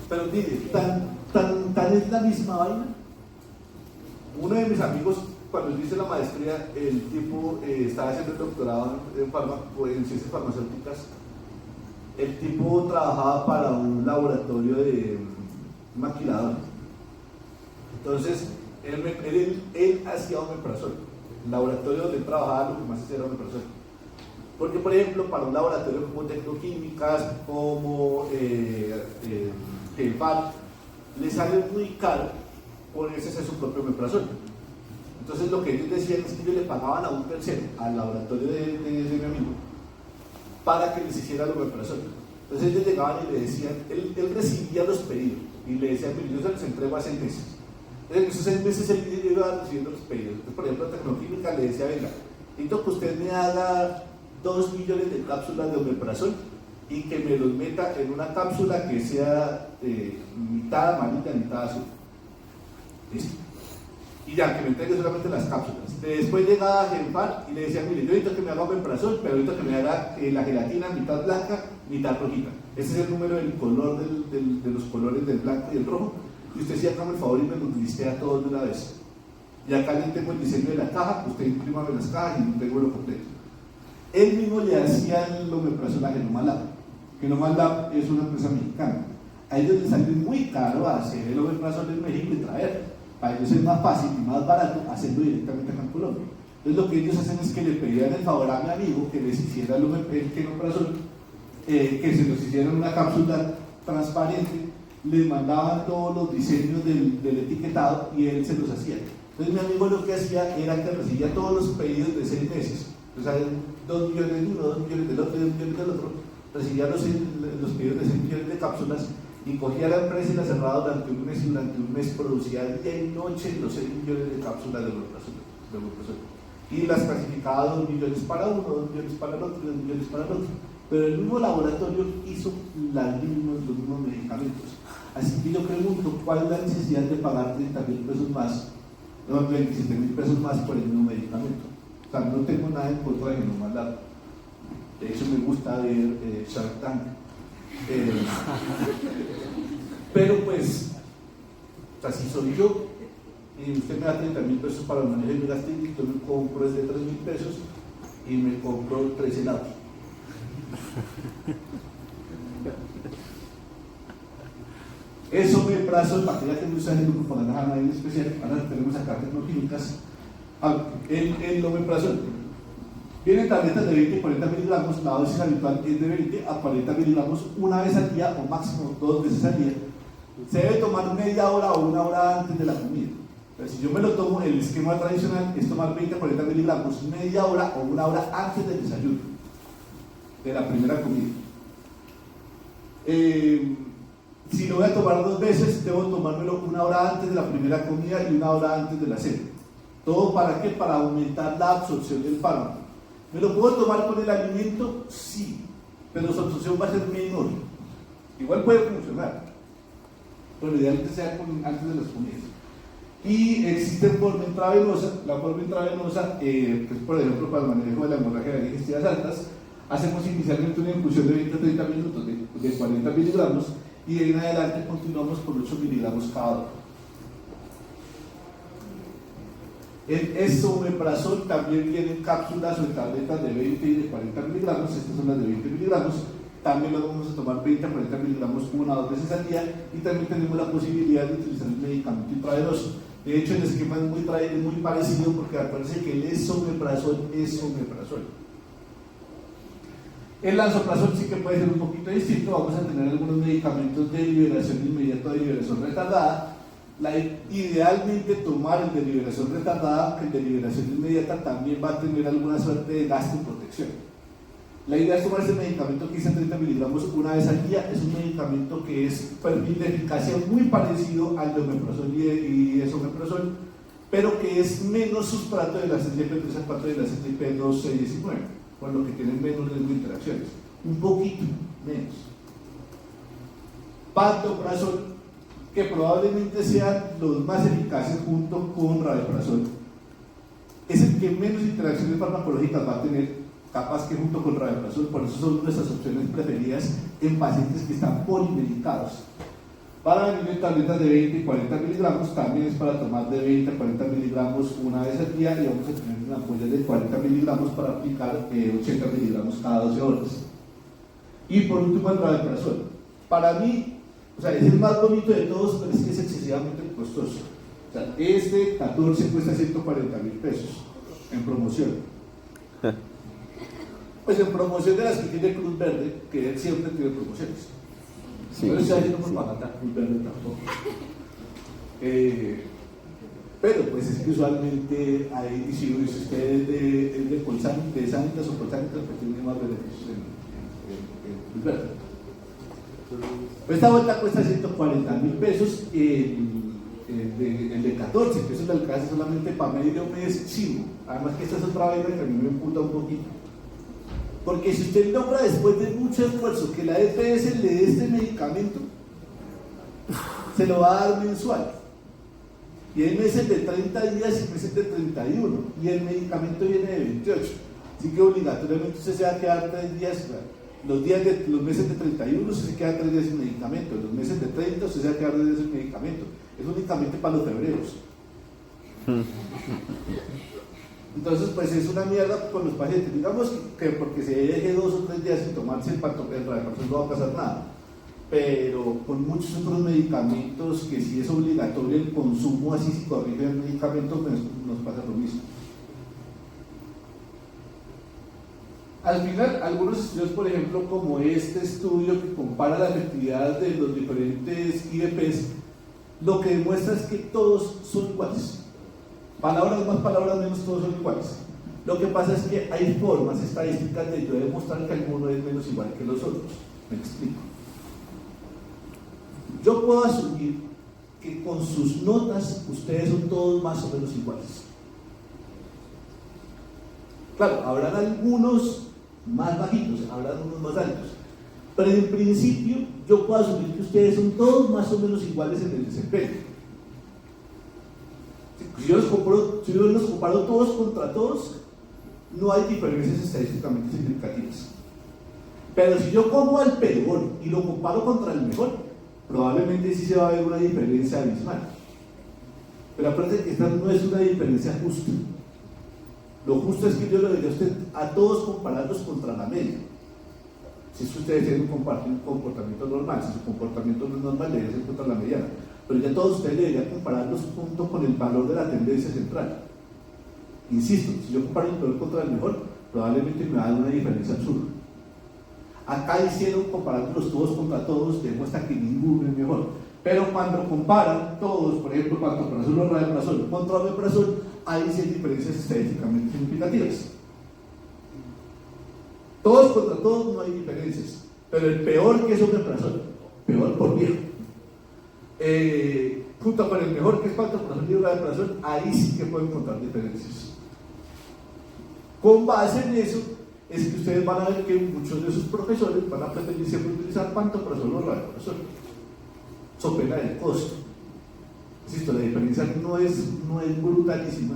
[SPEAKER 1] Pero mire, tan es la misma vaina. Uno de mis amigos, cuando yo hice la maestría, el tipo estaba haciendo el doctorado en ciencias farmacéuticas. El tipo trabajaba para un laboratorio de maquilador. Entonces, él hacía omeprazol. El laboratorio donde él trabajaba, lo que más hacía era omeprazol. Porque, por ejemplo, para un laboratorio como Tecnoquímicas, como Genfar, le sale muy caro ponerse a hacer su propio omeprazol. Entonces, lo que ellos decían es que ellos le pagaban a un tercero, al laboratorio de mi amigo, para que les hiciera el omeprazol. Entonces ellos llegaban y le decían, él recibía los pedidos y le decían, mire, yo se los entrego a 6 meses. Entonces en esos 6 meses él iba recibiendo los pedidos. Entonces, por ejemplo, Tecnoquímica le decía, venga, necesito que usted me haga 2 millones de cápsulas de omeprazol y que me los meta en una cápsula que sea mitad amarilla, mitad azul. ¿Listo? Y ya, que me entregue solamente las cápsulas. Después llegaba a Genfar y le decía, mire, yo necesito que me haga omeprazol, pero necesito que me haga la gelatina mitad blanca, mitad rojita. Ese es el número del color de los colores del blanco y el rojo. Y usted sí, hágame el favor y me los listea todos de una vez. Y acá le tengo el diseño de la caja, usted imprímame las cajas y tengo lo completo. Él mismo le hacía el omeprazol a Genomala. Genomala es una empresa mexicana. A ellos les sale muy caro hacer el omeprazol en México y traer. Para ellos es más fácil y más barato hacerlo directamente acá en Colombia. Entonces lo que ellos hacen es que le pedían el favor a mi amigo que les hiciera el omeprazol, que se los hiciera en una cápsula transparente, les mandaban todos los diseños del etiquetado y él se los hacía. Entonces mi amigo lo que hacía era que recibía todos los pedidos de 6 meses, o sea, 2 millones de uno, 2 millones del otro, 2 millones del otro, recibía los pedidos de 6 millones de cápsulas y cogía la empresa y la cerraba durante un mes y durante un mes producía día y noche los 6 millones de cápsulas de omeprazol. Y las clasificaba 2 millones para uno, 2 millones para el otro, 2 millones para el otro. Pero el mismo laboratorio hizo los mismos medicamentos. Así que yo pregunto, ¿cuál es la necesidad de pagar 30.000 pesos más, no, 27.000 pesos más por el mismo medicamento? O sea, no tengo nada en contra de Genomala. De hecho, me gusta ver Shark Tank. Pero pues, o sea, si soy yo y usted me da 30.000 pesos para el manejo de mi gastritis, yo me compro ese de 3.000 pesos y me compro 3 helados. Eso me plazo para que ya que no usa el grupo para nada en especial. Ahora tenemos acá Tecnoquímicas. El omeprazol viene en tabletas de 20 y 40 miligramos. La dosis habitual es de 20 a 40 miligramos una vez al día o máximo 2 veces al día. Se debe tomar media hora o 1 hora antes de la comida. Pero si yo me lo tomo, el esquema tradicional es tomar 20 a 40 miligramos media hora o 1 hora antes del desayuno, de la primera comida. Si lo voy a tomar 2 veces, debo tomármelo 1 hora antes de la primera comida y 1 hora antes de la cena. ¿Todo para qué? Para aumentar la absorción del fármaco. ¿Me lo puedo tomar con el alimento? Sí, pero su absorción va a ser menor. Igual puede funcionar, pero idealmente sea antes de las comidas. Y existe forma intravenosa. La forma intravenosa, que es por ejemplo para el manejo de la hemorragia de digestivas altas, hacemos inicialmente una infusión de 20 a 30 minutos de 40 miligramos y de ahí en adelante continuamos con 8 miligramos cada hora. El esomeprazol también vienen cápsulas o en tabletas de 20 y de 40 miligramos, estas son las de 20 miligramos, también las vamos a tomar 20 a 40 miligramos 1 o 2 veces al día y también tenemos la posibilidad de utilizar el medicamento intravenoso. De hecho, el esquema es muy parecido porque acuérdense que el esomeprazol es omeprazol. El lansoprazol sí que puede ser un poquito distinto, vamos a tener algunos medicamentos de liberación inmediata o de liberación retardada. Idealmente tomar el de liberación retardada, aunque el de liberación inmediata también va a tener alguna suerte de gastroprotección. La idea es tomar ese medicamento que dice 30 miligramos una vez al día. Es un medicamento que es perfil de eficacia muy parecido al de omeprazol y esomeprazol, pero que es menos sustrato de la CYP3 a 4 de la CYP2, 6, 19, por lo que tienen menos riesgo de interacciones, un poquito menos. Pantoprazol, que probablemente sean los más eficaces junto con rabeprazol, es el que menos interacciones farmacológicas va a tener, capaz que junto con rabeprazol, por eso son nuestras opciones preferidas en pacientes que están polimedicados. Para venir en tabletas de 20 y 40 miligramos, también es para tomar de 20 a 40 miligramos una vez al día y vamos a tener una ampolla de 40 miligramos para aplicar 80 miligramos cada 12 horas. Y por último el rabeprazol. Para mí, o sea, es el más bonito de todos, pero es que es excesivamente costoso. O sea, este 14 cuesta 140.000 pesos en promoción. Pues en promoción de las que tiene Cruz Verde, que él siempre tiene promociones.
[SPEAKER 2] Sí,
[SPEAKER 1] No estoy haciendo propaganda Cruz Verde tampoco. Pero pues es que usualmente hay, si usted es de Sanitas o Colsanitas, pues tiene más beneficios en Cruz Verde. Esta vuelta cuesta 140.000 pesos, el de 14 pesos le alcanza solamente para medio mes chino. Además que esta es otra vaina que a mí me emputa un poquito. Porque si usted logra después de mucho esfuerzo que la EPS le dé este medicamento, se lo va a dar mensual. Y hay meses de 30 días y meses de 31, y el medicamento viene de 28. Así que obligatoriamente usted se va a quedar 3 días. Los meses de 31 usted se queda 3 días sin medicamento, los meses de 30 usted se va a quedar 3 días sin medicamento. Es únicamente para los febreros. Entonces, pues es una mierda con los pacientes. Digamos que porque se deje 2 o 3 días sin tomarse el rabeprazol no va a pasar nada. Pero con muchos otros medicamentos que si es obligatorio el consumo así psicoactivo del medicamento, pues nos pasa lo mismo. Al final, algunos estudios, por ejemplo, como este estudio que compara la efectividad de los diferentes IEPs, lo que demuestra es que todos son iguales. Palabras más, palabras menos, todos son iguales. Lo que pasa es que hay formas estadísticas de yo demostrar que alguno es menos igual que los otros. Me explico. Yo puedo asumir que con sus notas ustedes son todos más o menos iguales. Claro, habrán algunos más bajitos, habrán unos más altos, pero en principio yo puedo asumir que ustedes son todos más o menos iguales en el desempeño. Si yo los comparo todos contra todos, no hay diferencias estadísticamente significativas. Pero si yo pongo al peor y lo comparo contra el mejor, probablemente sí se va a ver una diferencia abismal. Pero acuérdense que esta no es una diferencia justa. Lo justo es que yo lo debería a usted a todos compararlos contra la media. Si es que ustedes tienen un comportamiento normal, si su comportamiento no es normal, debería ser contra la mediana. Pero ya todos ustedes deberían compararlos junto con el valor de la tendencia central. Insisto, si yo comparo el peor contra el mejor, probablemente me va a dar una diferencia absurda. Acá hicieron comparándolos todos contra todos, demuestra que ninguno es mejor. Pero cuando comparan todos, por ejemplo, pantoprazol o rabeprazol contra omeprazol, ahí sí hay diferencias estadísticamente significativas. Todos contra todos no hay diferencias, pero el peor que es omeprazol, peor por viejo, junto con el mejor que es pantoprazol y rabeprazol, ahí sí que pueden encontrar diferencias. Con base en eso, es que ustedes van a ver que muchos de sus profesores van a preferir siempre utilizar pantoprazol o rabeprazol, so pena del costo. Insisto, la diferencia no es brutalísima,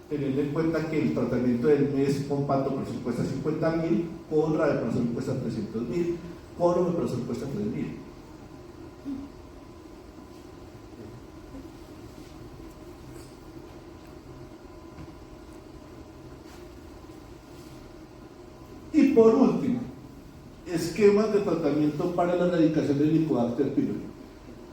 [SPEAKER 1] teniendo en cuenta que el tratamiento del mes con pantoprazol cuesta 50.000, con rabeprazol cuesta 300.000, con omeprazol cuesta 3.000. Y por último, esquemas de tratamiento para la erradicación del Helicobacter pylori.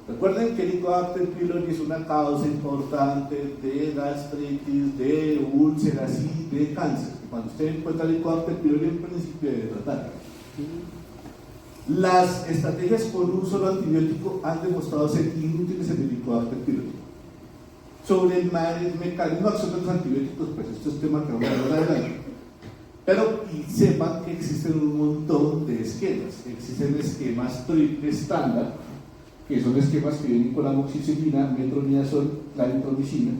[SPEAKER 1] Recuerden que el Helicobacter pylori es una causa importante de gastritis, de úlceras y de cáncer. Cuando usted encuentra el Helicobacter pylori, en principio debe tratar. Las estrategias con un solo antibiótico han demostrado ser inútiles en el Helicobacter pylori. Sobre el mecanismo de acción de los antibióticos, pues esto es tema que vamos a hablar adelante. Pero y sepan que existen un montón de esquemas. Existen esquemas triple estándar, que son esquemas que vienen con amoxicilina, metronidazol, claritromicina.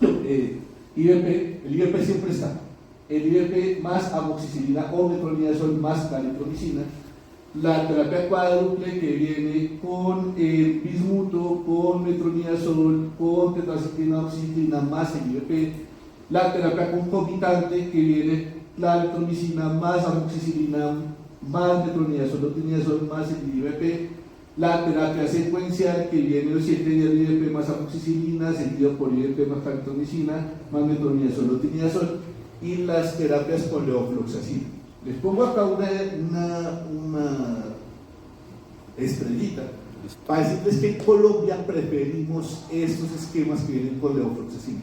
[SPEAKER 1] IVP, el IVP siempre está. El IVP más amoxicilina o metronidazol más claritromicina. La terapia cuádruple que viene con bismuto, con metronidazol, con tetraciklina, oxicilina más el IVP. La terapia concomitante que viene claritromicina más amoxicilina más metronidazol, tinidazol más el IVP. La terapia secuencial que viene los 7 días de IVP más amoxicilina seguido por IVP más claritromicina más metronidazol, tinidazol, y las terapias con levofloxacina. Les pongo acá una estrellita para decirles que en Colombia preferimos estos esquemas que vienen con levofloxacina,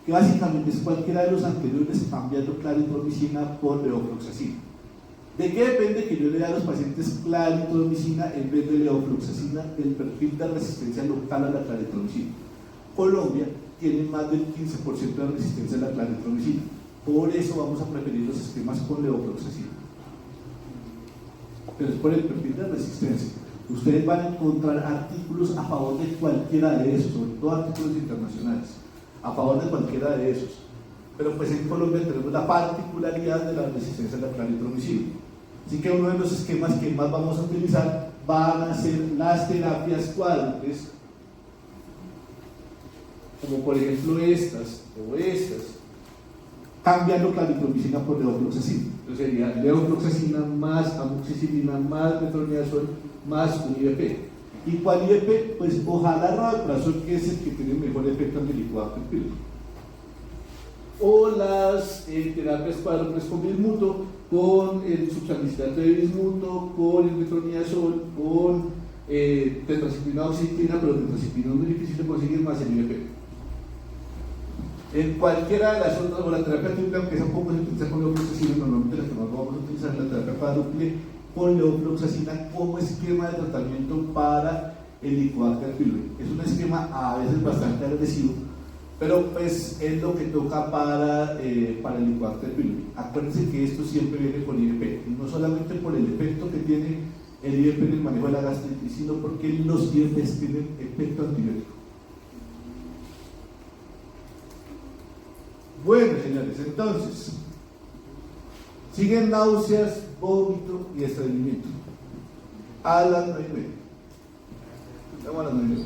[SPEAKER 1] que básicamente es cualquiera de los anteriores cambiando claritromicina por levofloxacina. ¿De qué depende que yo le dé a los pacientes claritromicina en vez de levofloxacina? Del perfil de resistencia local a la claritromicina. Colombia tiene más del 15% de resistencia a la claritromicina, por eso vamos a preferir los esquemas con levofloxacina. Pero es por el perfil de resistencia. Ustedes van a encontrar artículos a favor de cualquiera de esos, sobre todo artículos internacionales, a favor de cualquiera de esos. Pero pues en Colombia tenemos la particularidad de la resistencia a la claritromicina. Así que uno de los esquemas que más vamos a utilizar van a ser las terapias cuádruples, como por ejemplo estas o estas, cambiando claritromicina por levofloxacina. Entonces sería levofloxacina más amoxicilina más metronidazol más un IVP. ¿Y cuál IVP? Pues ojalá rabeprazol, que es el que tiene mejor efecto en el Helicobacter pylori. O las terapias cuádruples con bismuto, con el subsalicilato de bismuto, con el metronidazol, con tetraciklina oxicilina, pero tetraciklina es muy difícil de conseguir, más el IVP. En cualquiera de las otras, o la terapia triple, aunque esa poco se utiliza con levofloxacina, normalmente la que más vamos a utilizar es la terapia cuádruple con levofloxacina como esquema de tratamiento para el Helicobacter pylori. Es un esquema a veces bastante agresivo, pero pues es lo que toca para el Helicobacter pylori. Acuérdense que esto siempre viene con IVP, y no solamente por el efecto que tiene el IVP en el manejo de la gastritis, sino porque los IVPs tienen efecto antibiótico. Bueno, señores, entonces siguen náuseas, vómito y estreñimiento a las 9:30. Estamos a las 9:30.